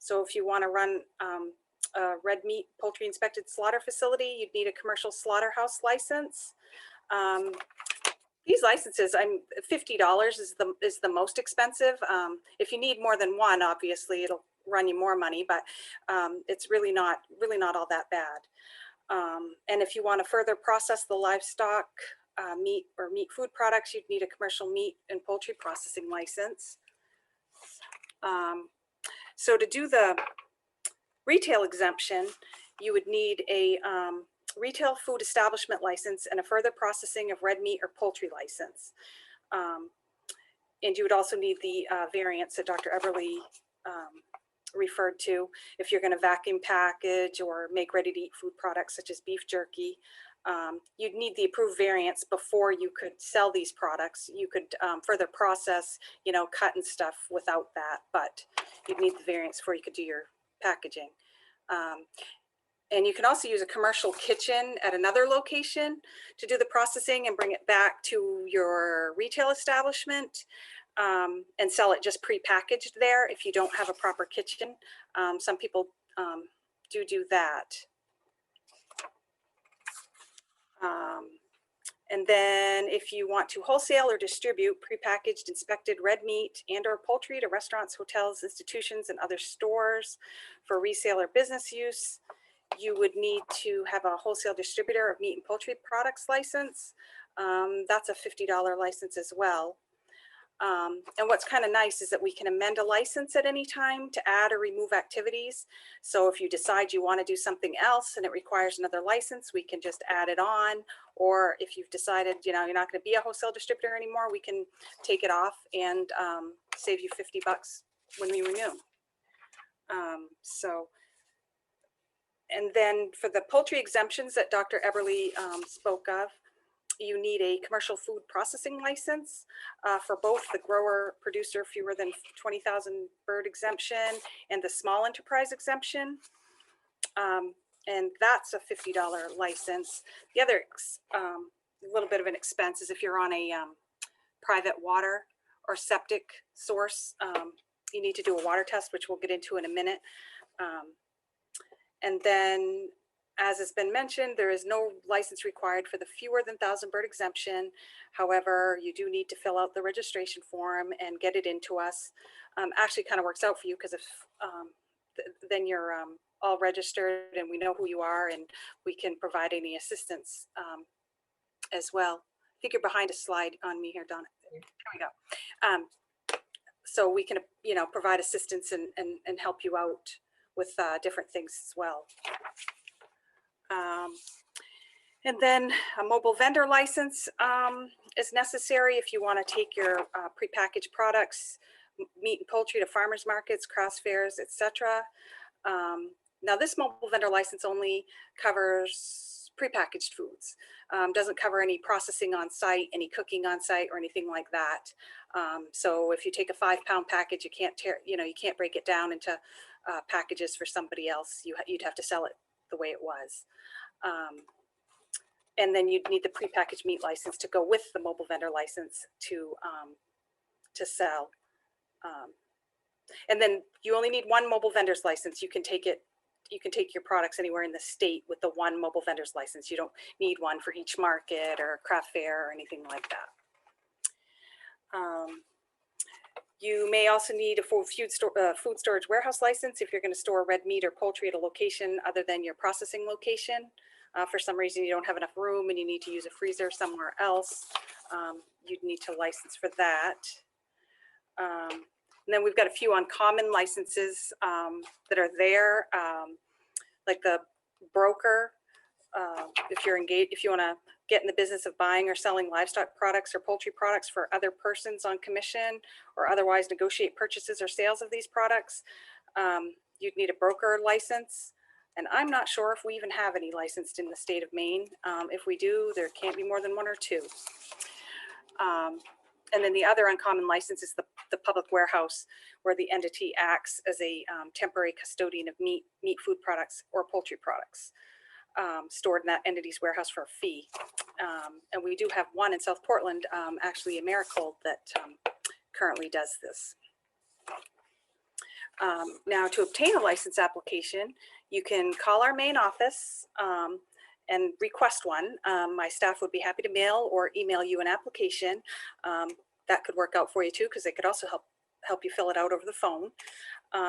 So if you want to run a red meat poultry inspected slaughter facility, you'd need a commercial slaughterhouse license. These licenses, $50 is the most expensive. If you need more than one, obviously it'll run you more money, but it's really not all that bad. And if you want to further process the livestock, meat or meat food products, you'd need a commercial meat and poultry processing license. So to do the retail exemption, you would need a retail food establishment license and a further processing of red meat or poultry license. And you would also need the variants that Dr. Eberly referred to if you're going to vacuum package or make ready-to-eat food products such as beef jerky. You'd need the approved variants before you could sell these products. You could further process, cut and stuff without that, but you'd need the variants before you could do your packaging. And you can also use a commercial kitchen at another location to do the processing and bring it back to your retail establishment and sell it just pre-packaged there if you don't have a proper kitchen. Some people do that. And then if you want to wholesale or distribute prepackaged inspected red meat and or poultry to restaurants, hotels, institutions, and other stores for resale or business use, you would need to have a wholesale distributor of meat and poultry products license. That's a $50 license as well. And what's kind of nice is that we can amend a license at any time to add or remove activities. So if you decide you want to do something else and it requires another license, we can just add it on. Or if you've decided, you're not going to be a wholesale distributor anymore, we can take it off and save you $50 when we renew. And then for the poultry exemptions that Dr. Eberly spoke of, you need a commercial food processing license for both the grower producer fewer than 20,000 bird exemption and the small enterprise exemption. And that's a $50 license. The other little bit of an expense is if you're on a private water or septic source, you need to do a water test, which we'll get into in a minute. And then, as has been mentioned, there is no license required for the fewer than 1,000 bird exemption. However, you do need to fill out the registration form and get it into us. Actually kind of works out for you because if then you're all registered and we know who you are and we can provide any assistance as well. I think you're behind a slide on me here, Donna. Here we go. So we can, provide assistance and help you out with different things as well. And then a mobile vendor license is necessary if you want to take your prepackaged products, meat and poultry, to farmers markets, craft fairs, etc. Now this mobile vendor license only covers prepackaged foods. Doesn't cover any processing on site, any cooking on site, or anything like that. So if you take a 5-pound package, you can't you can't break it down into packages for somebody else. You'd have to sell it the way it was. And then you'd need the prepackaged meat license to go with the mobile vendor license to sell. And then you only need one mobile vendor's license. You can take your products anywhere in the state with the one mobile vendor's license. You don't need one for each market or craft fair or anything like that. You may also need a full food storage warehouse license if you're going to store red meat or poultry at a location other than your processing location. For some reason you don't have enough room and you need to use a freezer somewhere else, you'd need to license for that. And then we've got a few uncommon licenses that are there, like the broker. If you're engaged, if you want to get in the business of buying or selling livestock products or poultry products for other persons on commission, or otherwise negotiate purchases or sales of these products, you'd need a broker license. And I'm not sure if we even have any licensed in the state of Maine. If we do, there can't be more than 1 or 2. And then the other uncommon license is the public warehouse, where the entity acts as a temporary custodian of meat, food products, or poultry products stored in that entity's warehouse for a fee. And we do have one in South Portland, actually Americold, that currently does this. Now, to obtain a license application, you can call our main office and request one. My staff would be happy to mail or email you an application. That could work out for you too, because they could also help you fill it out over the phone.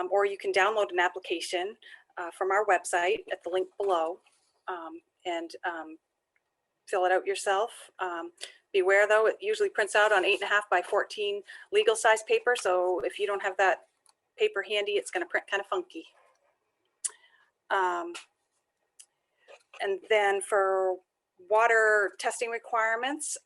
Or you can download an application from our website at the link below and fill it out yourself. Beware though, it usually prints out on 8.5 by 14 legal size paper. So if you don't have that paper handy, it's going to print kind of funky. And then for water testing requirements,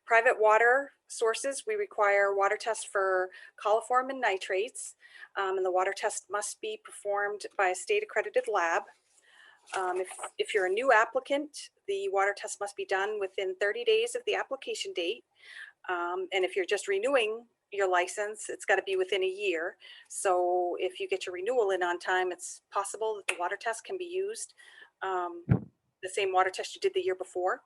private water sources, we require water tests for coliform and nitrates, and the water test must be performed by a state accredited lab. If you're a new applicant, the water test must be done within 30 days of the application date. And if you're just renewing your license, it's got to be within a year. So if you get your renewal in on time, it's possible that the water test can be used, the same water test you did the year before.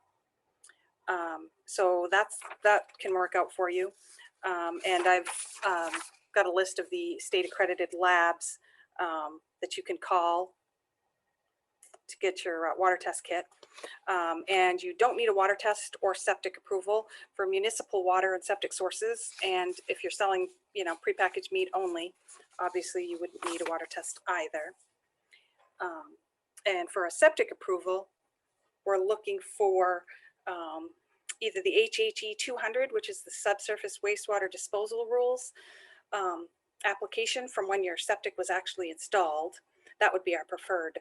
So that can work out for you. And I've got a list of the state accredited labs that you can call to get your water test kit. And you don't need a water test or septic approval for municipal water and septic sources. And if you're selling, prepackaged meat only, obviously you wouldn't need a water test either. And for a septic approval, we're looking for either the HHE 200, which is the subsurface wastewater disposal rules application from when your septic was actually installed. That would be our preferred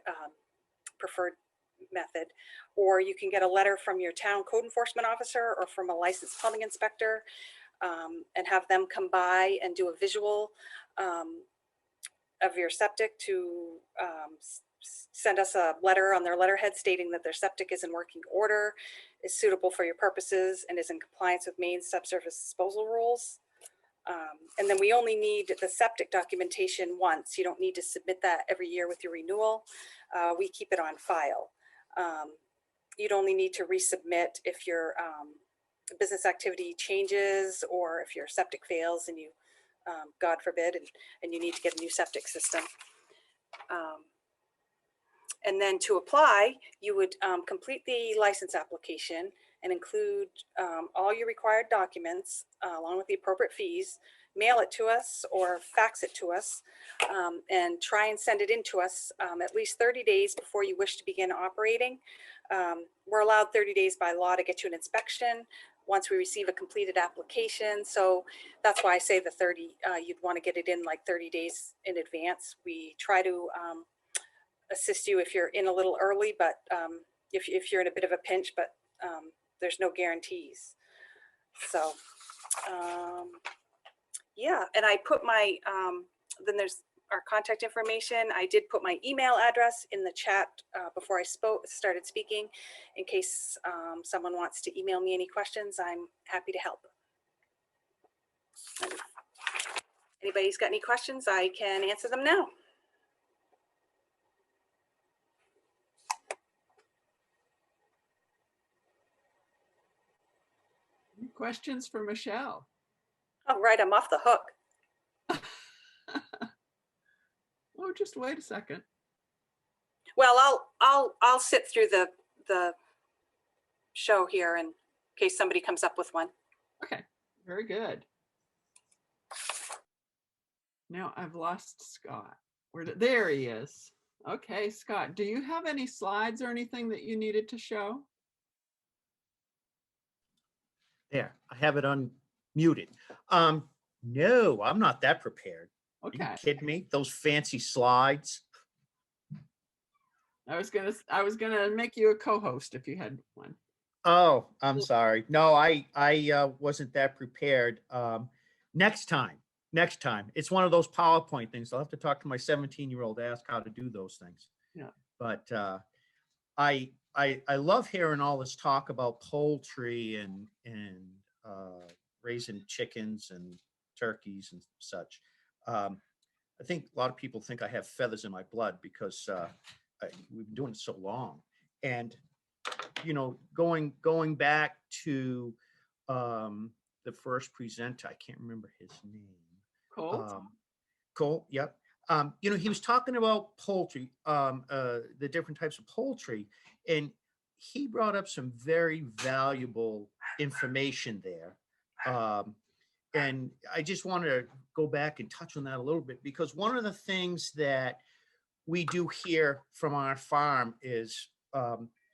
method. Or you can get a letter from your town code enforcement officer or from a licensed plumbing inspector and have them come by and do a visual of your septic to send us a letter on their letterhead stating that their septic is in working order, is suitable for your purposes, and is in compliance with Maine subsurface disposal rules. And then we only need the septic documentation once. You don't need to submit that every year with your renewal. We keep it on file. You'd only need to resubmit if your business activity changes or if your septic fails and you, God forbid, and you need to get a new septic system. And then to apply, you would complete the license application and include all your required documents along with the appropriate fees, mail it to us or fax it to us, and try and send it in to us at least 30 days before you wish to begin operating. We're allowed 30 days by law to get you an inspection once we receive a completed application. So that's why I say the 30, you'd want to get it in like 30 days in advance. We try to assist you if you're in a little early, but if you're in a bit of a pinch, but there's no guarantees. So yeah, and I put my, then there's our contact information. I did put my email address in the chat before I started speaking, in case someone wants to email me any questions. I'm happy to help. And anybody's got any questions, I can answer them now. Any questions for Michelle? All right, I'm off the hook. Oh, just wait a second. Well, I'll sit through the show here in case somebody comes up with one. Okay, very good. Now I've lost Scott. There he is. Okay, Scott, do you have any slides or anything that you needed to show? There, I have it unmuted. No, I'm not that prepared. Are Okay. you kidding me? Those fancy slides. I was gonna make you a co-host if you had one. Oh, I'm sorry. No, I wasn't that prepared. Next time. It's one of those PowerPoint things. I'll have to talk to my 17-year-old to ask how to do those things. Yeah. But I love hearing all this talk about poultry and raising chickens and turkeys and such. I think a lot of people think I have feathers in my blood because we've been doing it so long. And you know, going back to the first presenter, I can't remember his name. Cole, yep. You know, he was talking about poultry, the different types of poultry, and he brought up some very valuable information there. And I just wanted to go back and touch on that a little bit, because one of the things that we do here from our farm is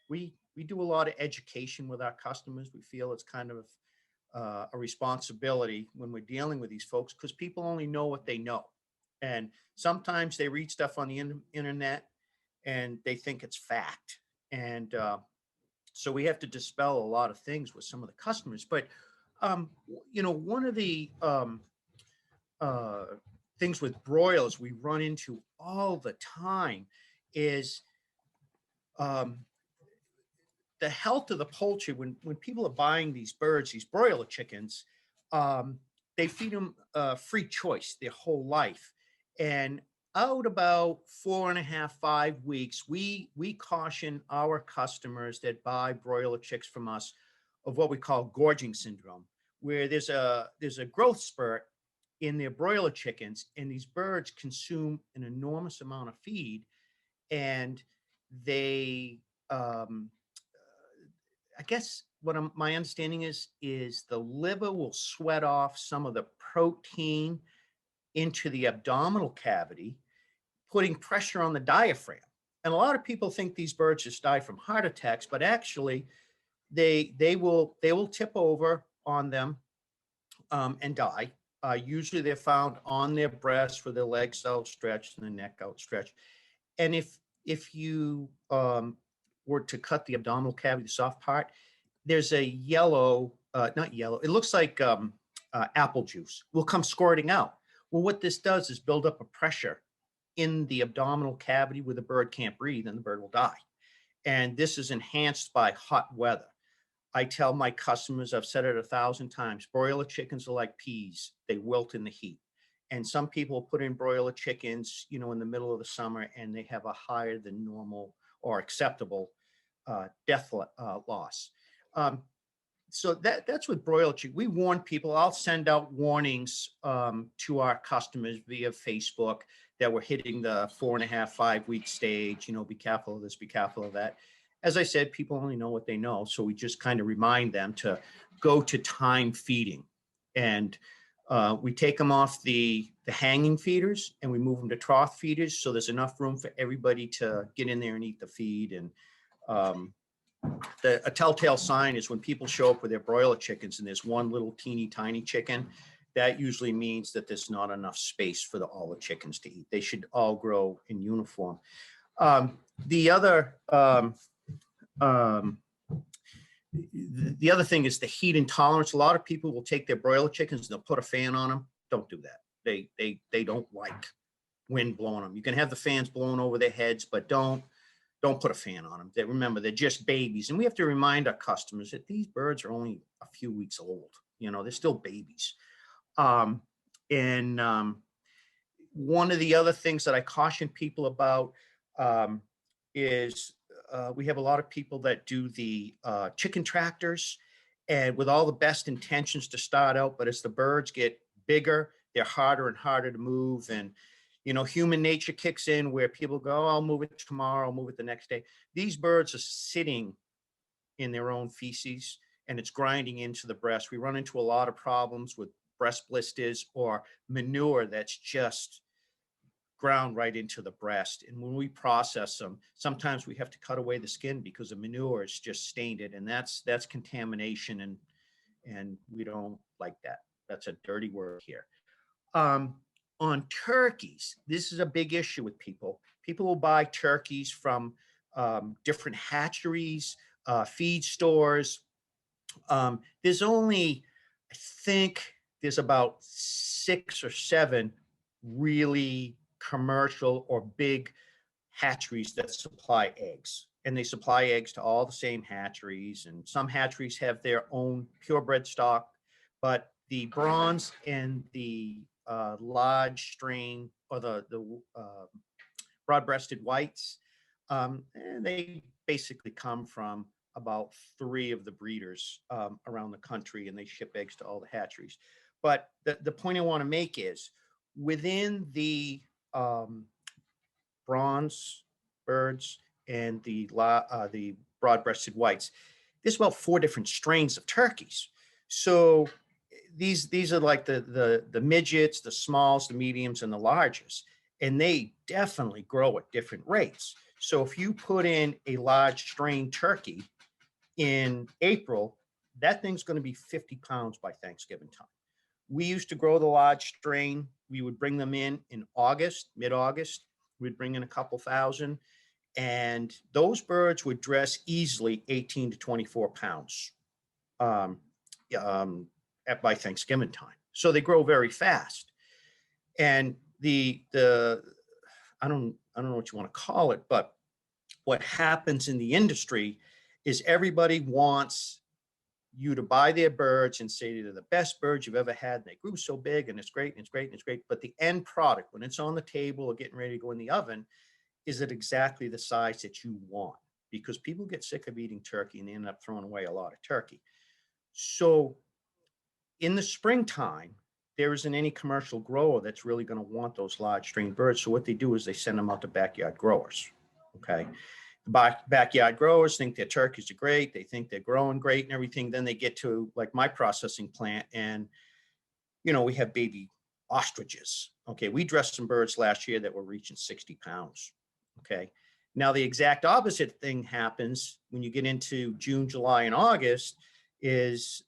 we do a lot of education with our customers. We feel it's kind of a responsibility when we're dealing with these folks, because people only know what they know. And sometimes they read stuff on the internet and they think it's fact. And so we have to dispel a lot of things with some of the customers. But, you know, one of the things with broilers we run into all the time is the health of the poultry. When people are buying these birds, these broiler chickens, they feed them free choice their whole life. And out about 4.5, 5 weeks, we caution our customers that buy broiler chicks from us of what we call gorging syndrome, where there's a growth spurt in their broiler chickens, and these birds consume an enormous amount of feed, and they I guess what my understanding is the liver will sweat off some of the protein into the abdominal cavity, putting pressure on the diaphragm. And a lot of people think these birds just die from heart attacks, but actually they will tip over on them and die. Usually they're found on their breasts with their legs outstretched and the neck outstretched. And if you were to cut the abdominal cavity, the soft part, there's a yellow, not yellow, it looks like apple juice will come squirting out. Well, what this does is build up a pressure in the abdominal cavity where the bird can't breathe, and the bird will die. And this is enhanced by hot weather. I tell my customers, I've said it 1,000 times, broiler chickens are like peas. They wilt in the heat. And some people put in broiler chickens, you know, in the middle of the summer, and they have a higher than normal or acceptable death loss. So that's with broiler chicken. We warn people. I'll send out warnings to our customers via Facebook that we're hitting the 4.5, 5 week stage. You know, be careful of this, be careful of that. As I said, people only know what they know. So we just kind of remind them to go to time feeding. And we take them off the hanging feeders and we move them to trough feeders. So there's enough room for everybody to get in there and eat the feed. And a telltale sign is when people show up with their broiler chickens and there's one little teeny tiny chicken, that usually means that there's not enough space for all the chickens to eat. They should all grow in uniform. The other thing is the heat intolerance. A lot of people will take their broiler chickens and they'll put a fan on them. Don't do that. They don't like wind blowing them. You can have the fans blowing over their heads, but don't put a fan on them. Remember, they're just babies. And we have to remind our customers that these birds are only a few weeks old. You know, they're still babies. And one of the other things that I caution people about is we have a lot of people that do the chicken tractors, and with all the best intentions to start out, but as the birds get bigger, they're harder and harder to move. And, you know, human nature kicks in where people go, oh, I'll move it tomorrow, I'll move it the next day. These birds are sitting in their own feces and it's grinding into the breast. We run into a lot of problems with breast blisters or manure that's just ground right into the breast. And when we process them, sometimes we have to cut away the skin because the manure is just stained it. And that's contamination. And we don't like that. That's a dirty word here. On turkeys, this is a big issue with people. People will buy turkeys from different hatcheries, feed stores. There's only, I think there's about 6 or 7 really commercial or big hatcheries that supply eggs. And they supply eggs to all the same hatcheries. And some hatcheries have their own purebred stock, but the bronze and the large strain or the broad-breasted whites, and they basically come from about 3 of the breeders around the country, and they ship eggs to all the hatcheries. But the point I want to make is within the bronze birds and the broad-breasted whites, there's about 4 different strains of turkeys. So these are like the midgets, the smalls, the mediums, and the largest, and they definitely grow at different rates. So if you put in a large strain turkey in April, that thing's going to be 50 pounds by Thanksgiving time. We used to grow the large strain. We would bring them in August, mid-August. We'd bring in a couple thousand, and those birds would dress easily 18 to 24 pounds by Thanksgiving time. So they grow very fast. And I don't know what you want to call it, but what happens in the industry is everybody wants you to buy their birds and say they're the best birds you've ever had. And they grew so big and it's great and it's great and it's great. But the end product, when it's on the table or getting ready to go in the oven, is it exactly the size that you want? Because people get sick of eating turkey and they end up throwing away a lot of turkey. So in the springtime, there isn't any commercial grower that's really going to want those large strain birds. So what they do is they send them out to backyard growers. Okay. The backyard growers think their turkeys are great. They think they're growing great and everything. Then they get to like my processing plant and, you know, we have baby ostriches. Okay. We dressed some birds last year that were reaching 60 pounds. Okay. Now the exact opposite thing happens when you get into June, July, and August is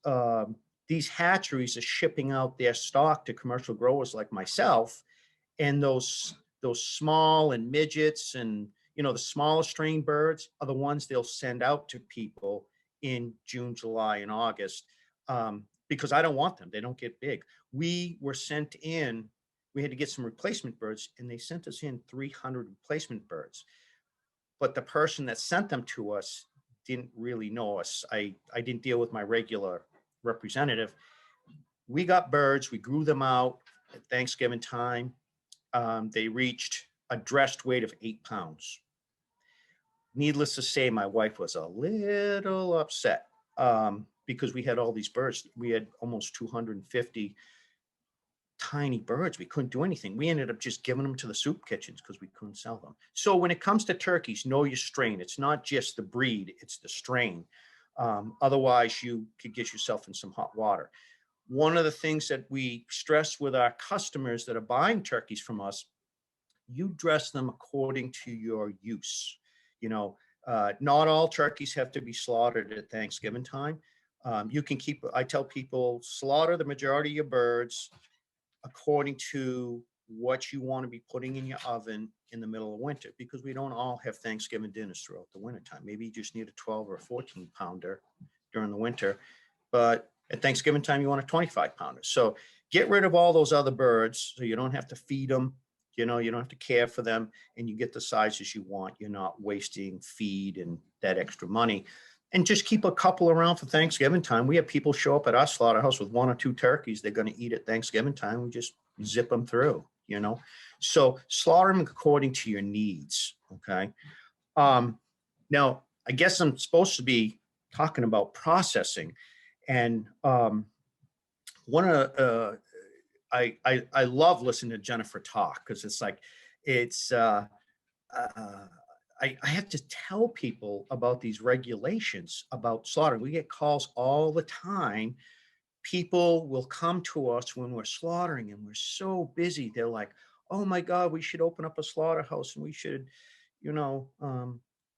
these hatcheries are shipping out their stock to commercial growers like myself. And those small and midgets and, you know, the smallest strain birds are the ones they'll send out to people in June, July, and August because I don't want them. They don't get big. We were sent in, we had to get some replacement birds, and they sent us in 300 replacement birds. But the person that sent them to us didn't really know us. I didn't deal with my regular representative. We got birds, we grew them out at Thanksgiving time. They reached a dressed weight of 8 pounds. Needless to say, my wife was a little upset because we had all these birds. We had almost 250 tiny birds. We couldn't do anything. We ended up just giving them to the soup kitchens because we couldn't sell them. So when it comes to turkeys, know your strain. It's not just the breed, it's the strain. Otherwise, you could get yourself in some hot water. One of the things that we stress with our customers that are buying turkeys from us, you dress them according to your use. You know, not all turkeys have to be slaughtered at Thanksgiving time. You can keep, I tell people, slaughter the majority of your birds according to what you want to be putting in your oven in the middle of winter, because we don't all have Thanksgiving dinners throughout the wintertime. Maybe you just need a 12 or a 14 pounder during the winter, but at Thanksgiving time, you want a 25 pounder. So get rid of all those other birds so you don't have to feed them. You know, you don't have to care for them, and you get the sizes you want. You're not wasting feed and that extra money. And just keep a couple around for Thanksgiving time. We have people show up at our slaughterhouse with 1 or 2 turkeys they're going to eat at Thanksgiving time. We just zip them through, you know. So slaughter them according to your needs, okay? Now, I guess I'm supposed to be talking about processing. And one of I love listening to Jennifer talk, because it's like, it's I have to tell people about these regulations about slaughter. We get calls all the time. People will come to us when we're slaughtering and we're so busy. They're like, oh my God, we should open up a slaughterhouse, and we should, you know,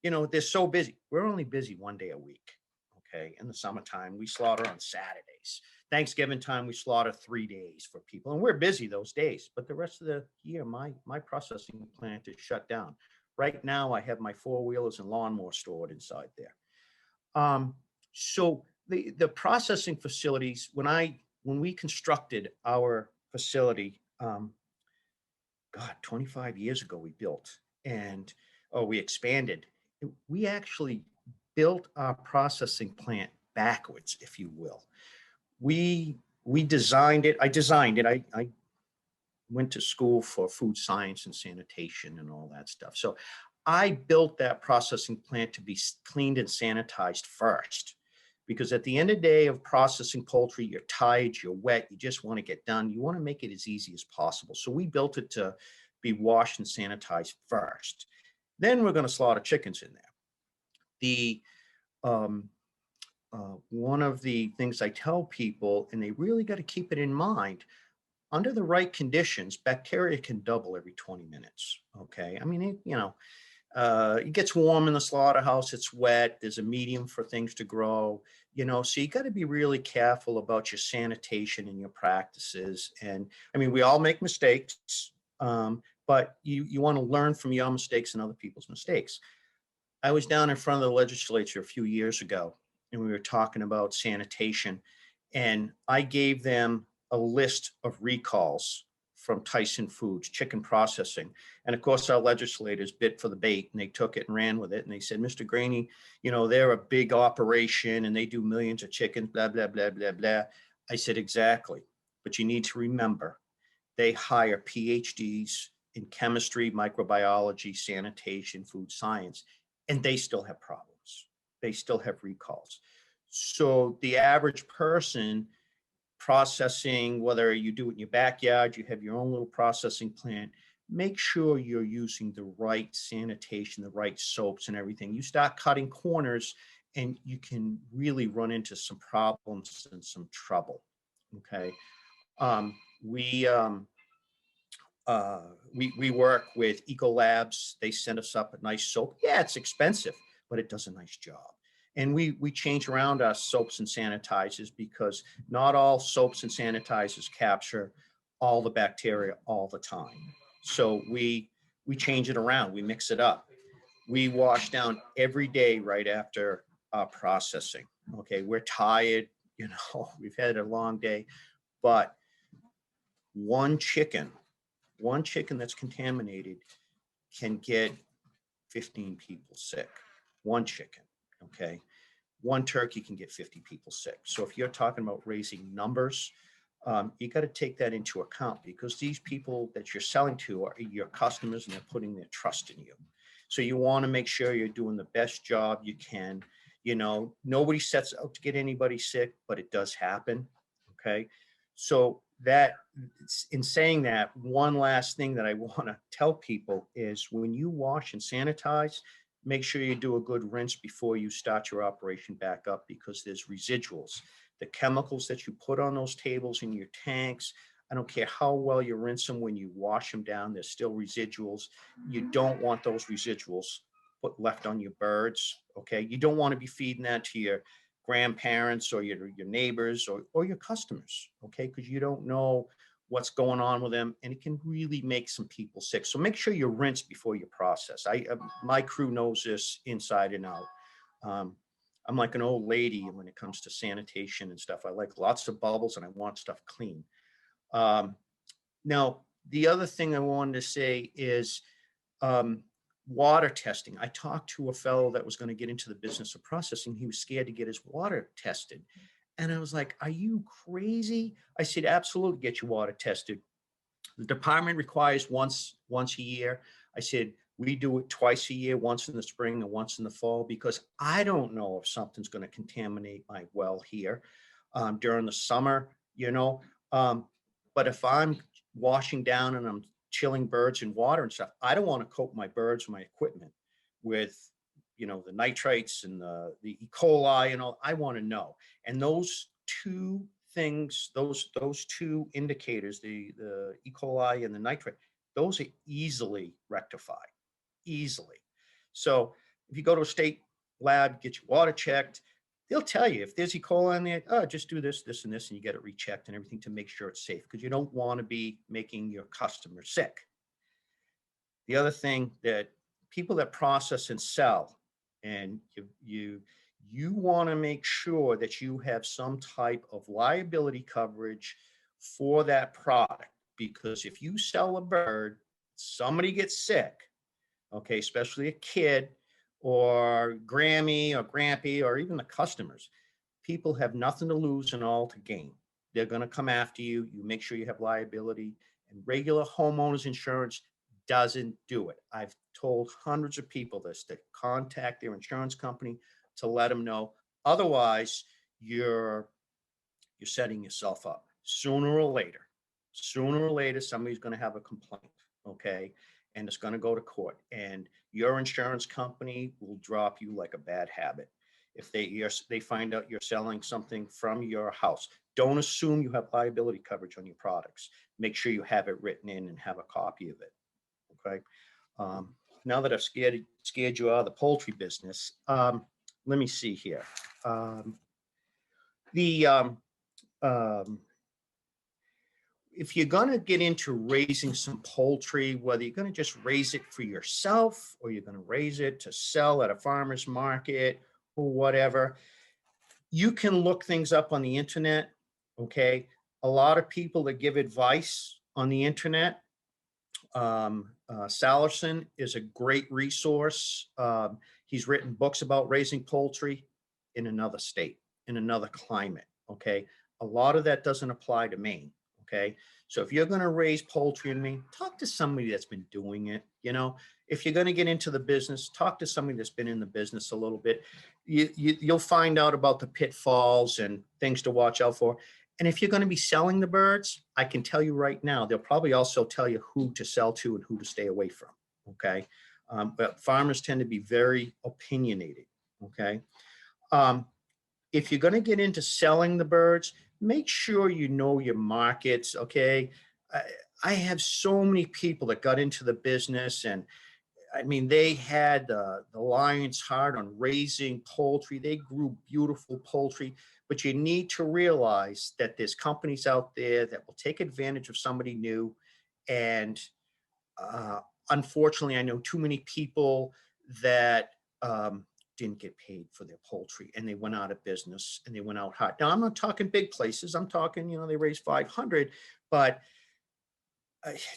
they're so busy. We're only busy 1 day a week. Okay. In the summertime, we slaughter on Saturdays. Thanksgiving time, we slaughter 3 days for people, and we're busy those days. But the rest of the year, my processing plant is shut down. Right now, I have my 4-wheelers and lawnmower stored inside there. So the processing facilities, when we constructed our facility, God, 25 years ago we built, and we expanded. We actually built our processing plant backwards, if you will. We designed it. I designed it. I went to school for food science and sanitation and all that stuff. So I built that processing plant to be cleaned and sanitized first, because at the end of the day of processing poultry, you're tired, you're wet, you just want to get done. You want to make it as easy as possible. So we built it to be washed and sanitized first. Then we're going to slaughter chickens in there. One of the things I tell people, and they really got to keep it in mind, under the right conditions, bacteria can double every 20 minutes. Okay. I mean, it gets warm in the slaughterhouse, it's wet, there's a medium for things to grow, so you got to be really careful about your sanitation and your practices. And I mean, we all make mistakes, but you want to learn from your mistakes and other people's mistakes. I was down in front of the legislature a few years ago, and we were talking about sanitation, and I gave them a list of recalls from Tyson Foods, chicken processing. And of course, our legislators bit for the bait, and they took it and ran with it. And they said, Mr. Graney, they're a big operation and they do millions of chickens, blah, blah, blah, blah, blah. I said, exactly. But you need to remember, they hire PhDs in chemistry, microbiology, sanitation, food science, and they still have problems. They still have recalls. So the average person processing, whether you do it in your backyard, you have your own little processing plant, make sure you're using the right sanitation, the right soaps and everything. You start cutting corners and you can really run into some problems and some trouble. Okay. We work with Ecolabs. They send us up a nice soap. Yeah, it's expensive, but it does a nice job. And we change around our soaps and sanitizers, because not all soaps and sanitizers capture all the bacteria all the time. So we change it around, we mix it up. We wash down every day right after processing. Okay, we're tired, we've had a long day, but one chicken that's contaminated can get 15 people sick. One chicken. Okay. One turkey can get 50 people sick. So if you're talking about raising numbers, you got to take that into account, because these people that you're selling to are your customers, and they're putting their trust in you. So you want to make sure you're doing the best job you can. Nobody sets out to get anybody sick, but it does happen. Okay. So that, in saying that, one last thing that I want to tell people is, when you wash and sanitize, make sure you do a good rinse before you start your operation back up, because there's residuals. The chemicals that you put on those tables in your tanks, I don't care how well you rinse them, when you wash them down, there's still residuals. You don't want those residuals left on your birds. Okay. You don't want to be feeding that to your grandparents or your neighbors or your customers. Okay. Because you don't know what's going on with them, and it can really make some people sick. So make sure you rinse before you process. My crew knows this inside and out. I'm like an old lady when it comes to sanitation and stuff. I like lots of bubbles, and I want stuff clean. Now, The other thing I wanted to say is water testing. I talked to a fellow that was going to get into the business of processing. He was scared to get his water tested. And I was like, are you crazy? I said, absolutely, get your water tested. The department requires once a year. I said, we do it twice a year, once in the spring and once in the fall, because I don't know if something's going to contaminate my well here during the summer, you know. But if I'm washing down and I'm chilling birds in water and stuff, I don't want to coat my birds, my equipment with, you know, the nitrites and the E. coli and all. I want to know. And those two things, those two indicators, the E. coli and the nitrate, those are easily rectified, easily. So if you go to a state lab, get your water checked, they'll tell you if there's E. coli in there, oh, just do this, this, and this, and you get it rechecked and everything to make sure it's safe, because you don't want to be making your customer sick. The other thing that people that process and sell, and you want to make sure that you have some type of liability coverage for that product, because if you sell a bird, somebody gets sick, okay, especially a kid or Grammy or Grampy or even the customers, people have nothing to lose and all to gain. They're going to come after you. You make sure you have liability, and regular homeowners insurance doesn't do it. I've told hundreds of people this, to contact their insurance company to let them know. Otherwise, you're setting yourself up. Sooner or later, somebody's going to have a complaint, okay? And it's going to go to court, and your insurance company will drop you like a bad habit if they find out you're selling something from your house. Don't assume you have liability coverage on your products. Make sure you have it written in and have a copy of it. Okay. Now that I've scared you out of the poultry business, let me see here. If you're going to get into raising some poultry, whether you're going to just raise it for yourself or you're going to raise it to sell at a farmer's market or whatever, you can look things up on the internet. Okay. A lot of people that give advice on the internet, Salerson is a great resource. He's written books about raising poultry in another state, in another climate. Okay. A lot of that doesn't apply to Maine. Okay. So if you're going to raise poultry in Maine, talk to somebody that's been doing it. You know, if you're going to get into the business, talk to somebody that's been in the business a little bit. You'll find out about the pitfalls and things to watch out for. And if you're going to be selling the birds, I can tell you right now, they'll probably also tell you who to sell to and who to stay away from. Okay. But farmers tend to be very opinionated. Okay. If you're going to get into selling the birds, make sure you know your markets. Okay. I have so many people that got into the business, and I mean, they had the lion's heart on raising poultry. They grew beautiful poultry, but you need to realize that there's companies out there that will take advantage of somebody new. And unfortunately, I know too many people that didn't get paid for their poultry, and they went out of business and they went out hot. Now, I'm not talking big places. I'm talking, you know, they raised 500, but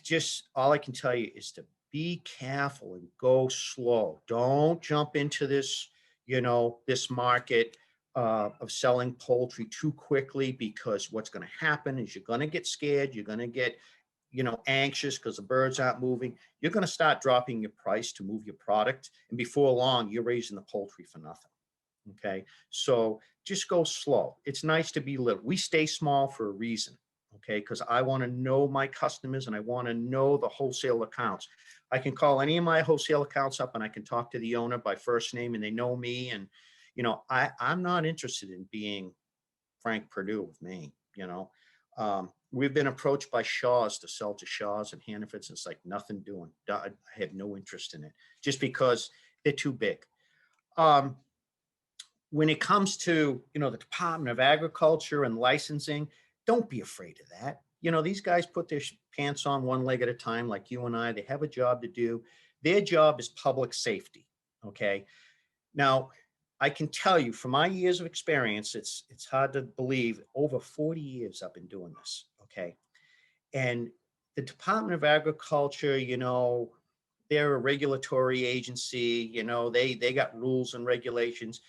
just all I can tell you is to be careful and go slow. Don't jump into this, you know, this market of selling poultry too quickly, because what's going to happen is you're going to get scared. You're going to get, you know, anxious because the birds aren't moving. You're going to start dropping your price to move your product. And before long, you're raising the poultry for nothing. Okay. So just go slow. It's nice to be little. We stay small for a reason. Okay. Because I want to know my customers and I want to know the wholesale accounts. I can call any of my wholesale accounts up and I can talk to the owner by first name and they know me. And, you know, I'm not interested in being Frank Perdue of Maine, you know. We've been approached by Shaw's to sell to Shaw's and Hannaford's. It's like nothing doing. I have no interest in it just because they're too big. When it comes to, you know, the Department of Agriculture and licensing, don't be afraid of that. You know, these guys put their pants on one leg at a time, like you and I. They have a job to do. Their job is public safety. Okay. Now, I can tell you from my years of experience, it's hard to believe, over 40 years I've been doing this. Okay. And the Department of Agriculture, you know, they're a regulatory agency, you know, they got rules and regulations.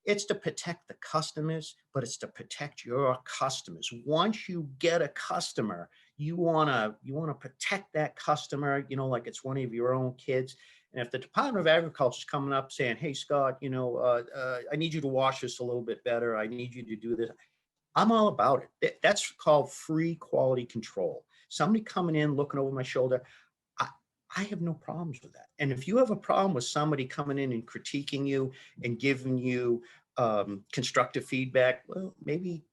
It's to protect the customers, but it's to protect your customers. Once you get a customer, you wanna protect that customer, you know, like it's one of your own kids. And if the Department of Agriculture is coming up saying, "Hey, Scott, you know, I need you to wash this a little bit better. I need you to do this," I'm all about it. That's called free quality control. Somebody coming in, looking over my shoulder, I, I have no problems with that. And if you have a problem with somebody coming in and critiquing you and giving you constructive feedback, well, maybe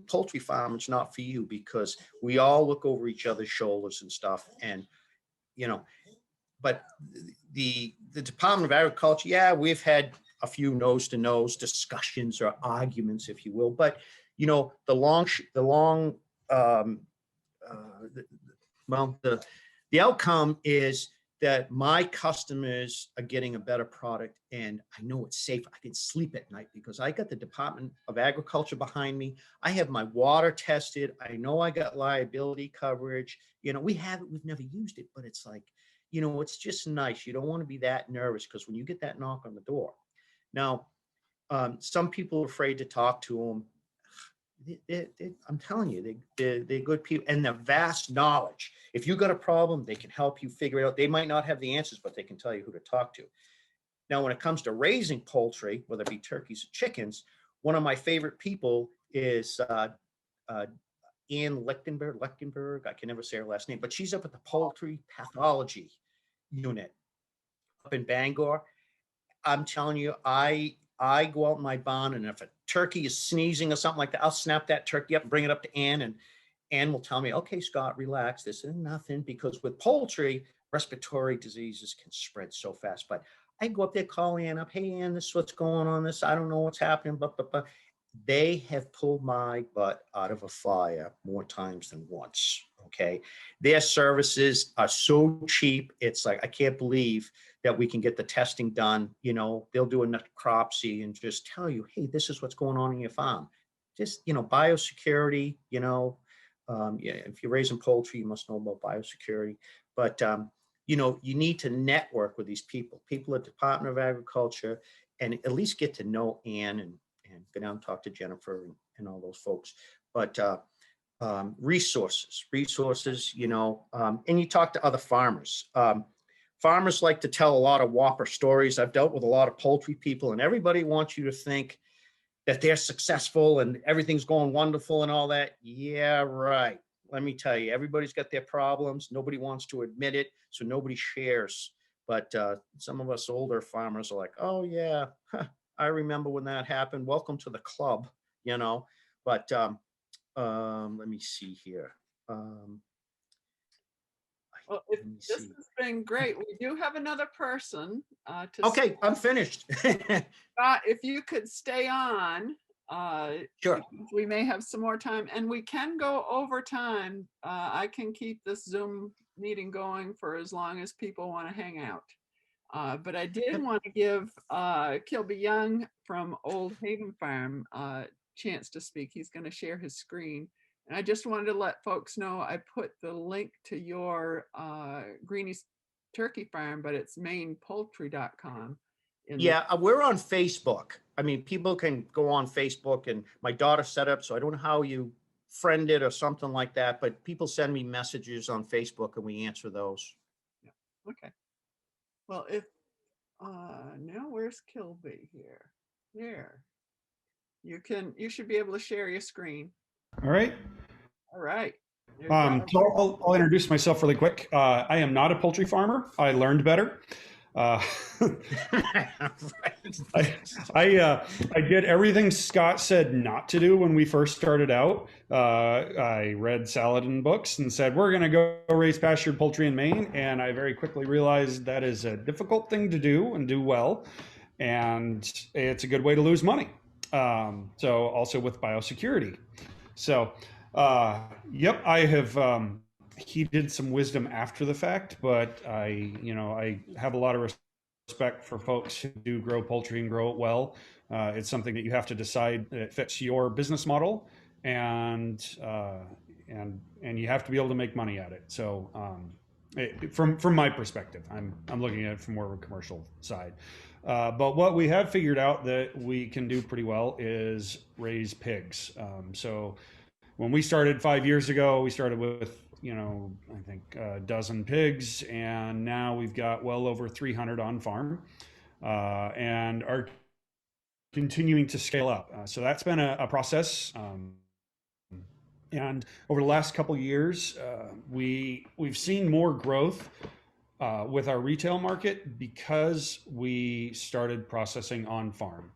poultry farming's not for you, because we all look over each other's shoulders and stuff. And, you know, but the Department of Agriculture, yeah, we've had a few nose to nose discussions or arguments, if you will, but you know, the outcome is that my customers are getting a better product, and I know it's safe. I can sleep at night because I got the Department of Agriculture behind me. I have my water tested. I know I got liability coverage. You know, we've never used it, but it's like, you know, it's just nice. You don't want to be that nervous, because when you get that knock on the door. Now, some people are afraid to talk to them. I'm telling you, they're good people, and the vast knowledge. If you got a problem, they can help you figure it out. They might not have the answers, but they can tell you who to talk to. Now, when it comes to raising poultry, whether it be turkeys or chickens, one of my favorite people is Ann Lichtenberg. I can never say her last name, but she's up at the Poultry Pathology Unit up in Bangor. I'm telling you, I go out in my barn, and if a turkey is sneezing or something like that, I'll snap that turkey up and bring it up to Ann, and Ann will tell me, "Okay, Scott, relax. This is nothing." Because with poultry, respiratory diseases can spread so fast. But I go up there, call Ann up. "Hey, Ann, this is what's going on. I don't know what's happening." But they have pulled my butt out of a fire more times than once. Okay, their services are so cheap. It's like, I can't believe that we can get the testing done. You know, they'll do a necropsy and just tell you, "Hey, this is what's going on in your farm." Just, you know, biosecurity, you know, yeah, if you're raising poultry, you must know about biosecurity. But, you know, you need to network with these people at Department of Agriculture, and at least get to know Ann, and go down and talk to Jennifer and all those folks. But resources, you know, and you talk to other farmers. Farmers like to tell a lot of whopper stories. I've dealt with a lot of poultry people, and everybody wants you to think that they're successful and everything's going wonderful and all that. Yeah, right. Let me tell you, everybody's got their problems. Nobody wants to admit it, so nobody shares. But some of us older farmers are like, "Oh yeah, I remember when that happened. Welcome to the club," you know. But let me see here. Well, Let me this see. has been great. We do have another person to Okay, I'm finished. Scott, if you could stay on, Sure. we may have some more time, and we can go over time. I can keep this Zoom meeting going for as long as people want to hang out. But I did want to give Kilby Young from Old Haven Farm a chance to speak. He's going to share his screen. And I just wanted to let folks know I put the link to your Greenie's Turkey Farm, but it's mainepoultry.com. Yeah, we're on Facebook. I mean, people can go on Facebook, and my daughter set up, so I don't know how you friend it or something like that, but people send me messages on Facebook and we answer those. Yeah. Okay. Well, if now where's Kilby here? There. You should be able to share your screen. All right. All right. So I'll introduce myself really quick. I am not a poultry farmer. I learned better. I did everything Scott said not to do when we first started out. I read Saladin books and said, we're going to go raise pastured poultry in Maine. And I very quickly realized that is a difficult thing to do and do well. And it's a good way to lose money. So also with biosecurity. So, yep, I have heeded some wisdom after the fact, but I have a lot of respect for folks who do grow poultry and grow it well. It's something that you have to decide that fits your business model, and and you have to be able to make money at it. So from my perspective, I'm looking at it from more of a commercial side. But what we have figured out that we can do pretty well is raise pigs. So when we started 5 years ago, we started with, I think a dozen pigs, and now we've got well over 300 on farm, and are continuing to scale up. So that's been a process. And over the last couple of years, we've seen more growth with our retail market because we started processing on farm.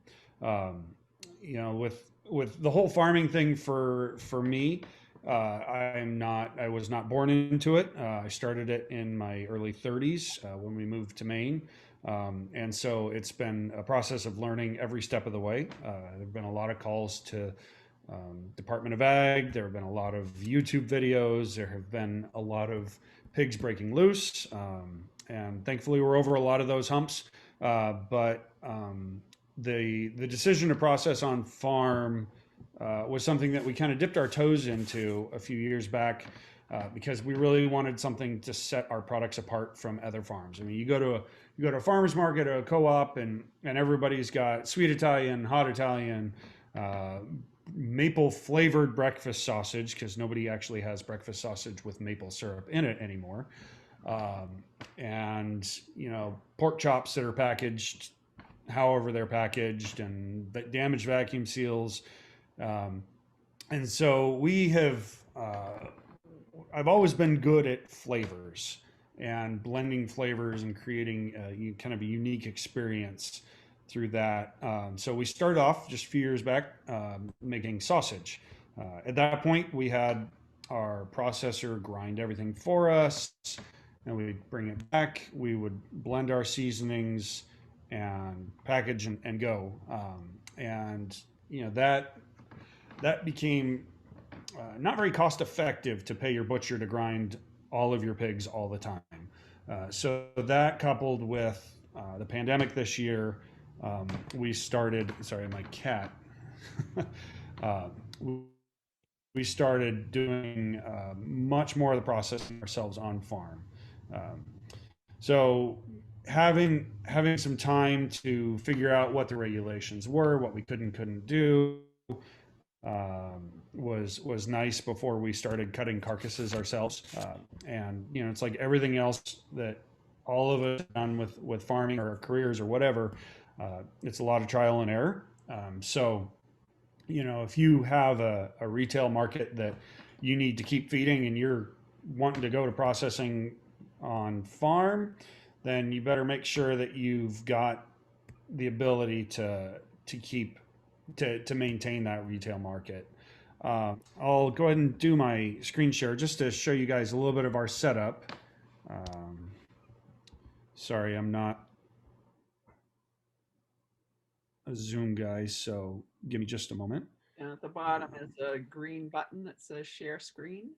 With the whole farming thing for me, I was not born into it. I started it in my early 30s when we moved to Maine. And so it's been a process of learning every step of the way. There have been a lot of calls to Department of Ag. There have been a lot of YouTube videos. There have been a lot of pigs breaking loose. And thankfully we're over a lot of those humps. But the decision to process on farm was something that we kind of dipped our toes into a few years back because we really wanted something to set our products apart from other farms. I mean, you go to a farmer's market or a co-op, and everybody's got sweet Italian, hot Italian, maple flavored breakfast sausage, because nobody actually has breakfast sausage with maple syrup in it anymore. And pork chops that are packaged however they're packaged, and damaged vacuum seals. And so we have, I've always been good at flavors and blending flavors and creating kind of a unique experience through that. So we started off just a few years back making sausage. At that point, we had our processor grind everything for us, and we'd bring it back. We would blend our seasonings and package and go. And that became not very cost effective to pay your butcher to grind all of your pigs all the time. So that, coupled with the pandemic this year, we started, sorry, my cat, we started doing much more of the processing ourselves on farm. So having some time to figure out what the regulations were, what we could and couldn't do, was nice before we started cutting carcasses ourselves. And it's like everything else that all of us have done with farming or careers or whatever, it's a lot of trial and error. So if you have a retail market that you need to keep feeding and you're wanting to go to processing on farm, then you better make sure that you've got the ability to maintain that retail market. I'll go ahead and do my screen share just to show you guys a little bit of our setup. Sorry, I'm not a Zoom guy, so give me just a moment. And at the bottom is a green button that says share screen.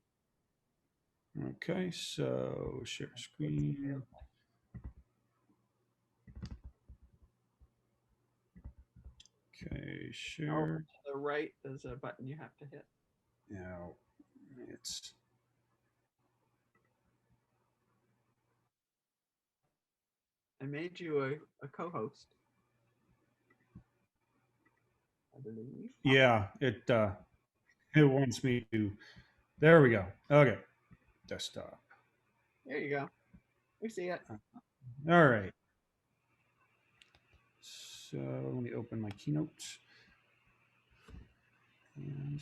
Okay, so share screen. Okay, share. Over to the right, there's a button you have to hit. Now, it's. I made you a co-host, I believe. Yeah, it wants me to. There we go. Okay, desktop. There you go. We see it. All right. So let me open my Keynote. And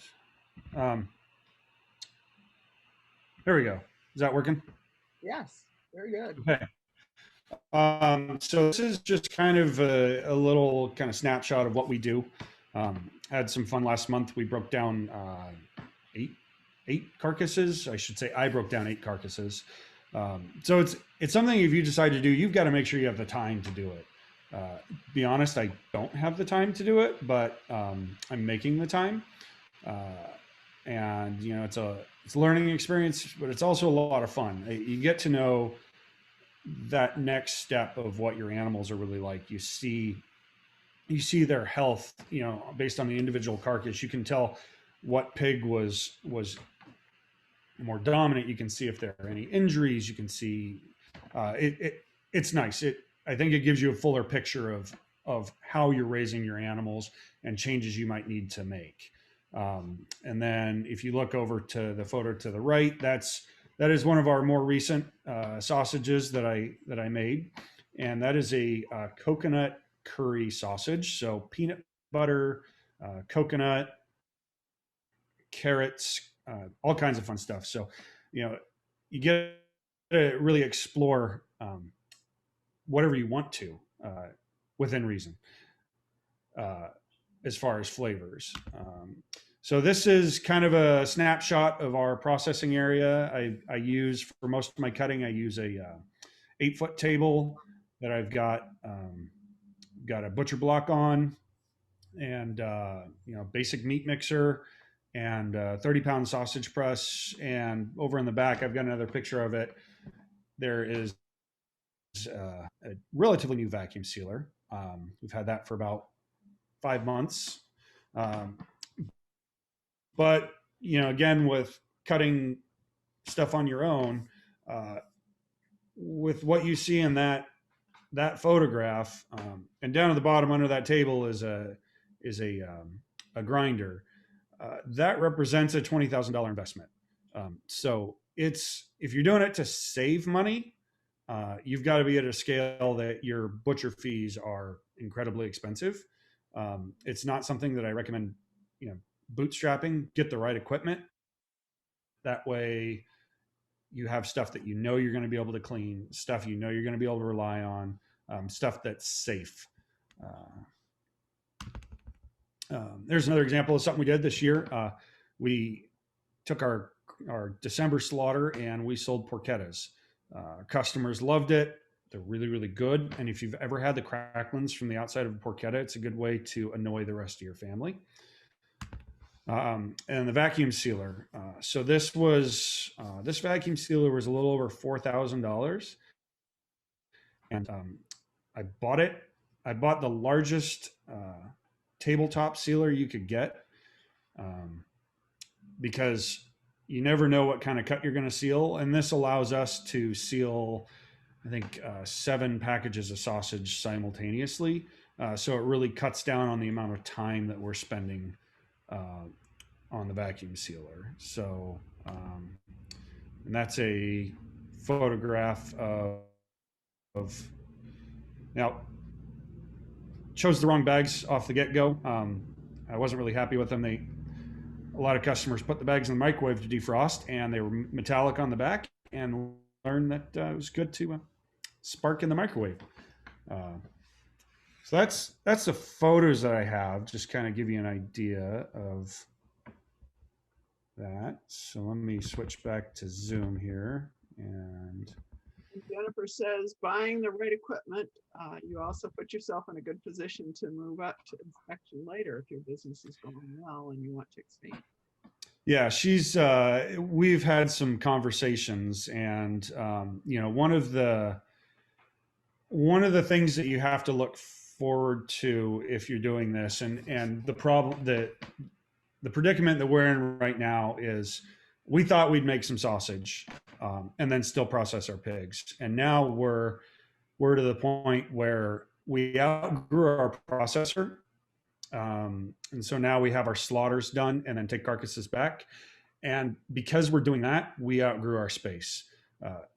there we go. Is that working? Yes, very good. Okay. So this is just kind of a little kind of snapshot of what we do. Had some fun last month. We broke down eight carcasses. I should say I broke down 8 carcasses. So it's something, if you decide to do, you've got to make sure you have the time to do it. Be honest, I don't have the time to do it, but I'm making the time. And it's a learning experience, but it's also a lot of fun. You get to know that next step of what your animals are really like. You see their health, based on the individual carcass. You can tell what pig was more dominant, you can see if there are any injuries. You can see it's nice. I think it gives you a fuller picture of how you're raising your animals and changes you might need to make. And then if you look over to the photo to the right, that is one of our more recent sausages that I made, and that is a coconut curry sausage. So peanut butter, coconut, carrots, all kinds of fun stuff. So, you get to really explore whatever you want to within reason as far as flavors. So this is kind of a snapshot of our processing area. I use for most of my cutting, I use a 8-foot table that I've got a butcher block on, and basic meat mixer, and 30-pound sausage press. And over in the back, I've got another picture of it. There is a relatively new vacuum sealer. We've had that for about 5 months. But, again, with cutting stuff on your own, with what you see in that photograph, and down at the bottom under that table is a grinder. That represents a $20,000 investment. So if you're doing it to save money, you've got to be at a scale that your butcher fees are incredibly expensive. It's not something that I recommend, bootstrapping. Get the right equipment. That way you have stuff that you're going to be able to clean, stuff you're going to be able to rely on, stuff that's safe. There's another example of something we did this year. We took our December slaughter and we sold porchettas. Customers loved it. They're really, really good. And if you've ever had the cracklings from the outside of a porchetta, it's a good way to annoy the rest of your family. And the vacuum sealer. So this vacuum sealer was a little over $4,000. And I bought it. I bought the largest tabletop sealer you could get, because you never know what kind of cut you're going to seal. And this allows us to seal, I think, 7 packages of sausage simultaneously. So it really cuts down on the amount of time that we're spending on the vacuum sealer. So, and that's a photograph of now, chose the wrong bags off the get-go. I wasn't really happy with them. A lot of customers put the bags in the microwave to defrost, and they were metallic on the back, and learned that it was good to spark in the microwave. So that's the photos that I have, just kind of give you an idea of that. So let me switch back to Zoom here. And Jennifer says, buying the right equipment, you also put yourself in a good position to move up to inspection later if your business is going well and you want to expand. Yeah, we've had some conversations, and one of the things that you have to look forward to if you're doing this, and the problem, the predicament that we're in right now is, we thought we'd make some sausage and then still process our pigs, and now we're to the point where we outgrew our processor. And so now we have our slaughters done and then take carcasses back. And because we're doing that, we outgrew our space.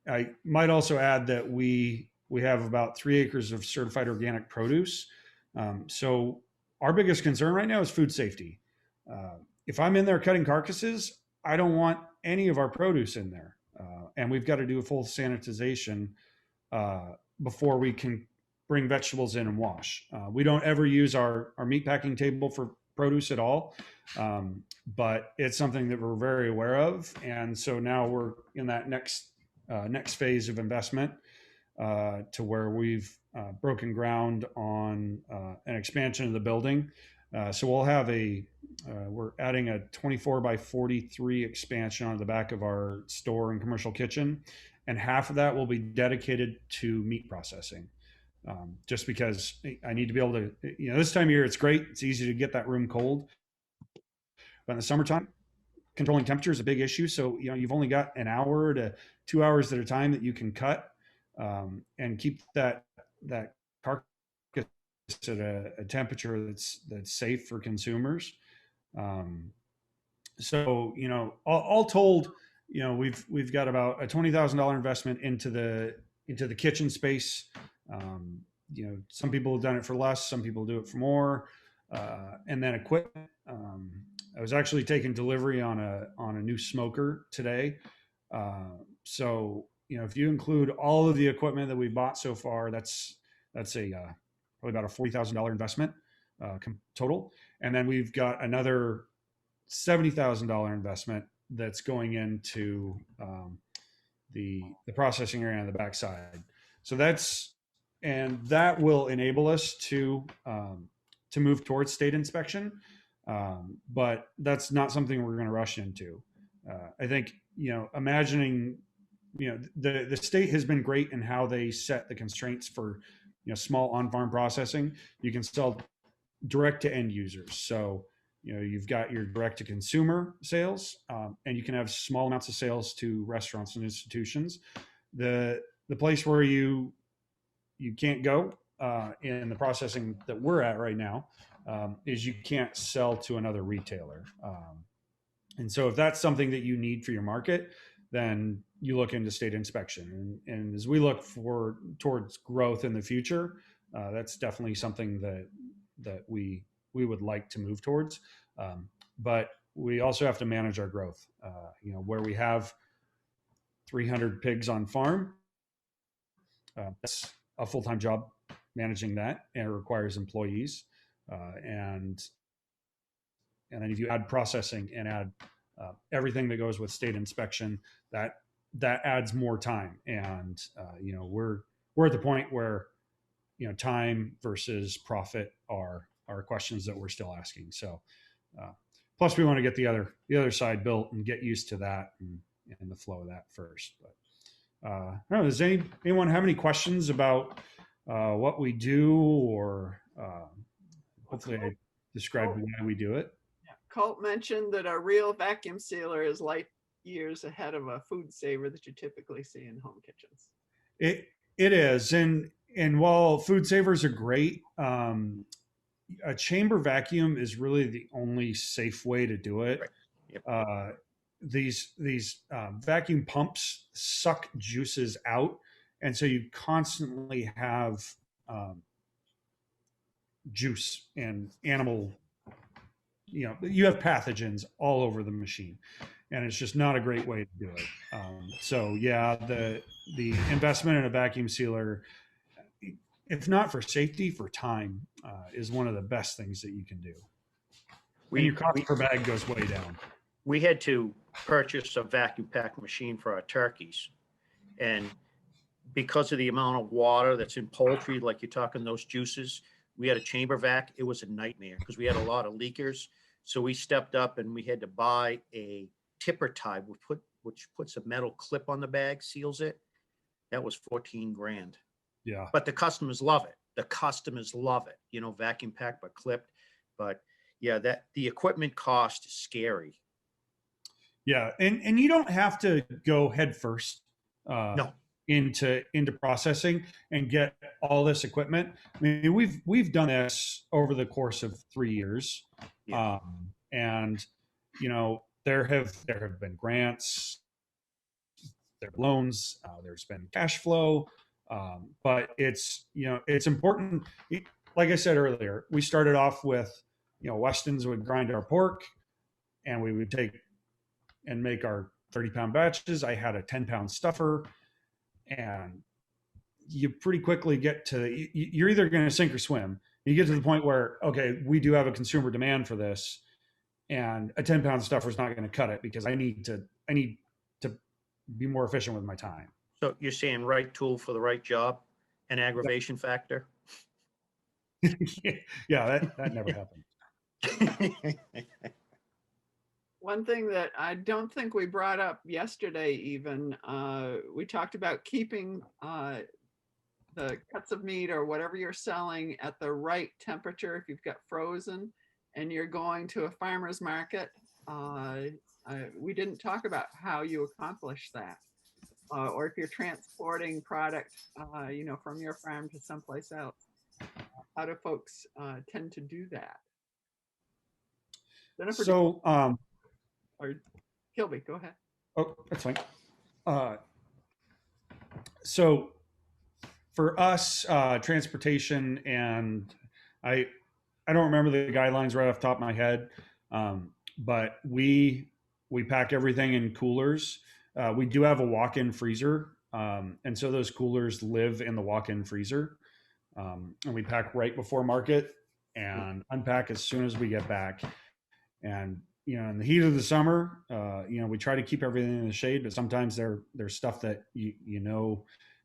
I might also add that we have about 3 acres of certified organic produce. So our biggest concern right now is food safety. If I'm in there cutting carcasses, I don't want any of our produce in there. And we've got to do a full sanitization before we can bring vegetables in and wash. We don't ever use our meat packing table for produce at all, but it's something that we're very aware of. And so now we're in that next phase of investment to where we've broken ground on an expansion of the building. So we'll have we're adding a 24 by 43 expansion on the back of our store and commercial kitchen. And half of that will be dedicated to meat processing. Just because I need to be able to, this time of year, it's great. It's easy to get that room cold. But in the summertime, controlling temperature is a big issue. So, you've only got an hour to 2 hours at a time that you can cut, and keep that carcass at a temperature that's safe for consumers. So, all told, we've got about a $20,000 investment into the kitchen space. Some people have done it for less, some people do it for more, and then equipment. I was actually taking delivery on a new smoker today. So, if you include all of the equipment that we bought so far, that's probably about a $40,000 investment total. And then we've got another $70,000 investment that's going into the processing area on the backside. So that will enable us to move towards state inspection, but that's not something we're going to rush into. I think imagining the state has been great in how they set the constraints for small on-farm processing. You can sell direct to end users, so you've got your direct to consumer sales, and you can have small amounts of sales to restaurants and institutions. The place where you can't go in the processing that we're at right now is you can't sell to another retailer. And so if that's something that you need for your market, then you look into state inspection. And as we look towards growth in the future, that's definitely something that we would like to move towards. But we also have to manage our growth. Where we have 300 pigs on farm, that's a full-time job managing that, and it requires employees. And then if you add processing and add everything that goes with state inspection, that adds more time. And we're at the point where time versus profit are questions that we're still asking. So plus we want to get the other side built and get used to that and the flow of that first. But I don't know, does anyone have any questions about what we do, or hopefully I described why we do it? Colt mentioned that a real vacuum sealer is light years ahead of a food saver that you typically see in home kitchens. It is, and while food savers are great, a chamber vacuum is really the only safe way to do it. Right. Yep. These vacuum pumps suck juices out, and so you constantly have juice and animal. You have pathogens all over the machine, and it's just not a great way to do it. So yeah, the investment in a vacuum sealer, if not for safety, for time, is one of the best things that you can do. And your cost per bag goes way down. We had to purchase a vacuum pack machine for our turkeys, and because of the amount of water that's in poultry, like you're talking those juices, we had a chamber vac. It was a nightmare because we had a lot of leakers. So we stepped up and we had to buy a tipper tie, which puts a metal clip on the bag, seals it. That was $14,000. Yeah. But the customers love it. Vacuum packed but clipped. But yeah, the equipment cost is scary. Yeah, and you don't have to go head first. No. into processing and get all this equipment. I mean, we've done this over the course of 3 years. Yeah. And there have been grants, there are loans, there's been cash flow, but it's important. Like I said earlier, we started off with Westons would grind our pork, and we would take and make our 30-pound batches. I had a 10-pound stuffer. And you pretty quickly get to, you're either going to sink or swim. You get to the point where, okay, we do have a consumer demand for this, and a 10-pound stuffer is not going to cut it because I need to be more efficient with my time. So you're saying right tool for the right job, an aggravation factor? Yeah, that never happened. One thing that I don't think we brought up yesterday even, we talked about keeping the cuts of meat or whatever you're selling at the right temperature if you've got frozen and you're going to a farmer's market. we didn't talk about how you accomplish that, or if you're transporting product, from your farm to someplace else. How do folks tend to do that? Jennifer, So, or Kilby, go ahead. oh, that's fine. So for us, transportation, and I don't remember the guidelines right off the top of my head, but we pack everything in coolers. We do have a walk-in freezer, and so those coolers live in the walk-in freezer, and we pack right before market and unpack as soon as we get back. And in the heat of the summer, we try to keep everything in the shade, but sometimes there's stuff that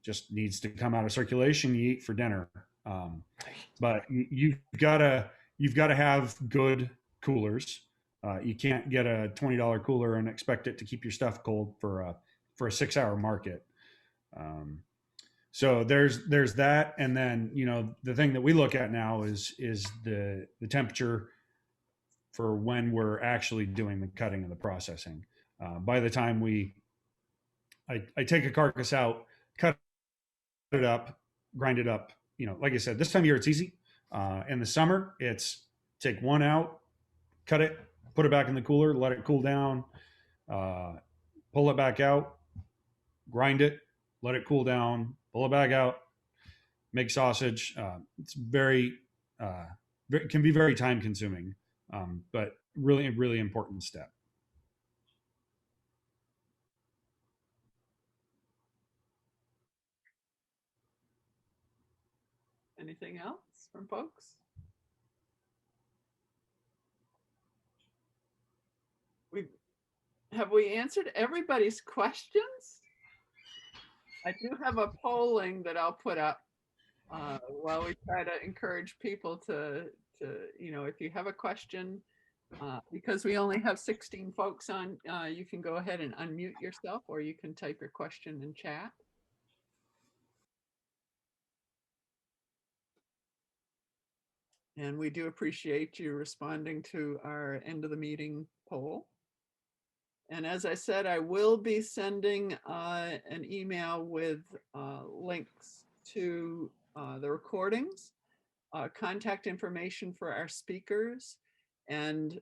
just needs to come out of circulation. You eat for dinner, but you've got to have good coolers. You can't get a $20 cooler and expect it to keep your stuff cold for a 6-hour market. So there's that, and then the thing that we look at now is the temperature for when we're actually doing the cutting and the processing. By the time I take a carcass out, cut it up, grind it up. Like I said, this time of year it's easy. In the summer, it's take one out, cut it, put it back in the cooler, let it cool down, pull it back out, grind it, let it cool down, pull it back out, make sausage. It's it can be very time consuming, but really, really important step. Anything else from folks? Have we answered everybody's questions? I do have a polling that I'll put up while we try to encourage people to if you have a question, because we only have 16 folks on, you can go ahead and unmute yourself, or you can type your question in chat. And we do appreciate you responding to our end of the meeting poll. And as I said, I will be sending an email with links to the recordings, contact information for our speakers, and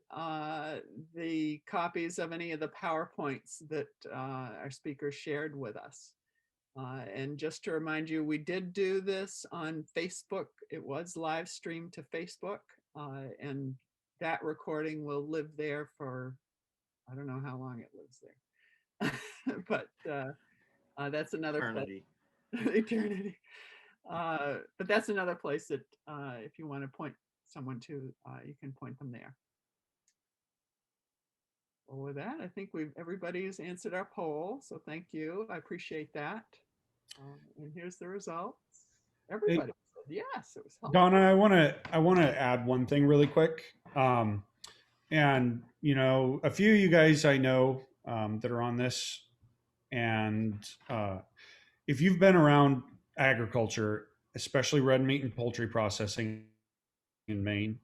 the copies of any of the PowerPoints that our speakers shared with us. And just to remind you, we did do this on Facebook. It was live streamed to Facebook, and that recording will live there for, I don't know how long it lives there, but that's another Eternity. eternity. But that's another place that if you want to point someone to, you can point them there. Well, with that, I think everybody has answered our poll, so thank you. I appreciate that. And here's the results. Everybody said yes, it was helpful. Donna, I want to add one thing really quick. And a few of you guys I know that are on this, and if you've been around agriculture, especially red meat and poultry processing in Maine,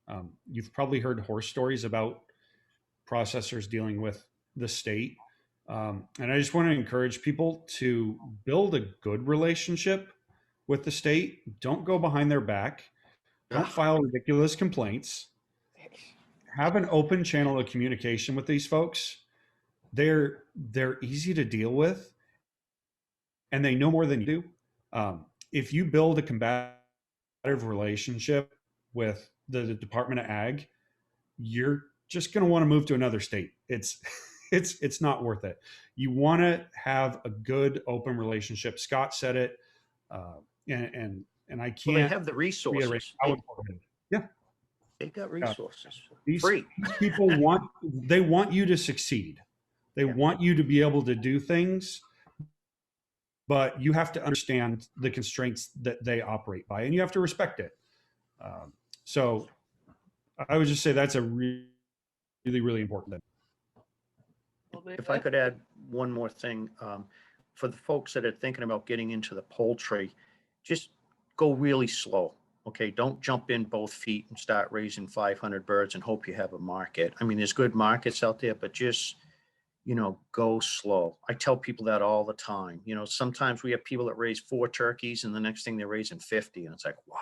you've probably heard horror stories about processors dealing with the state. And I just want to encourage people to build a good relationship with the state. Don't go behind their back. Don't file ridiculous complaints. Have an open channel of communication with these folks. They're easy to deal with, and they know more than you do. If you build a combative relationship with the Department of Ag, you're just going to want to move to another state. It's not worth it. You want to have a good open relationship. Scott said it, and I can't. Well, they have the resources. Yeah, They've got resources. These Free. people want you to succeed. They want you to be able to do things, but you have to understand the constraints that they operate by, and you have to respect it. So I would just say that's a really, really important thing. If I could add one more thing, for the folks that are thinking about getting into the poultry, just go really slow. Okay, don't jump in both feet and start raising 500 birds and hope you have a market. I mean, there's good markets out there, but just go slow. I tell people that all the time. Sometimes we have people that raise 4 turkeys and the next thing they're raising 50, and it's like, wow.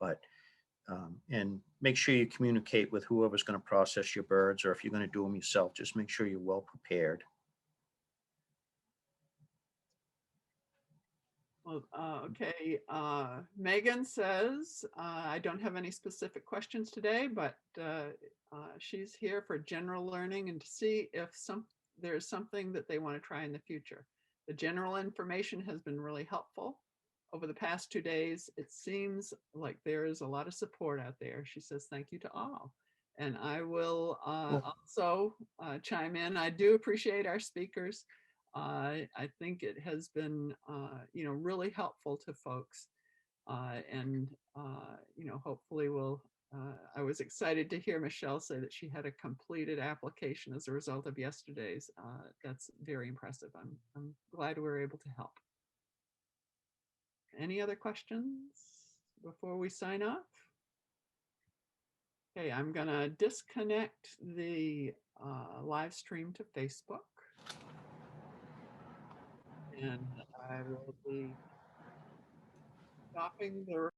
But and make sure you communicate with whoever's going to process your birds, or if you're going to do them yourself, just make sure you're well prepared. Well, okay. Megan says, I don't have any specific questions today, but she's here for general learning and to see if there's something that they want to try in the future. The general information has been really helpful. Over the past 2 days, it seems like there is a lot of support out there. She says, thank you to all. And I will also chime in. I do appreciate our speakers. I think it has been, really helpful to folks. Hopefully I was excited to hear Michelle say that she had a completed application as a result of yesterday's. That's very impressive. I'm glad we were able to help. Any other questions before we sign off? Okay, I'm gonna disconnect the live stream to Facebook. And I will be stopping the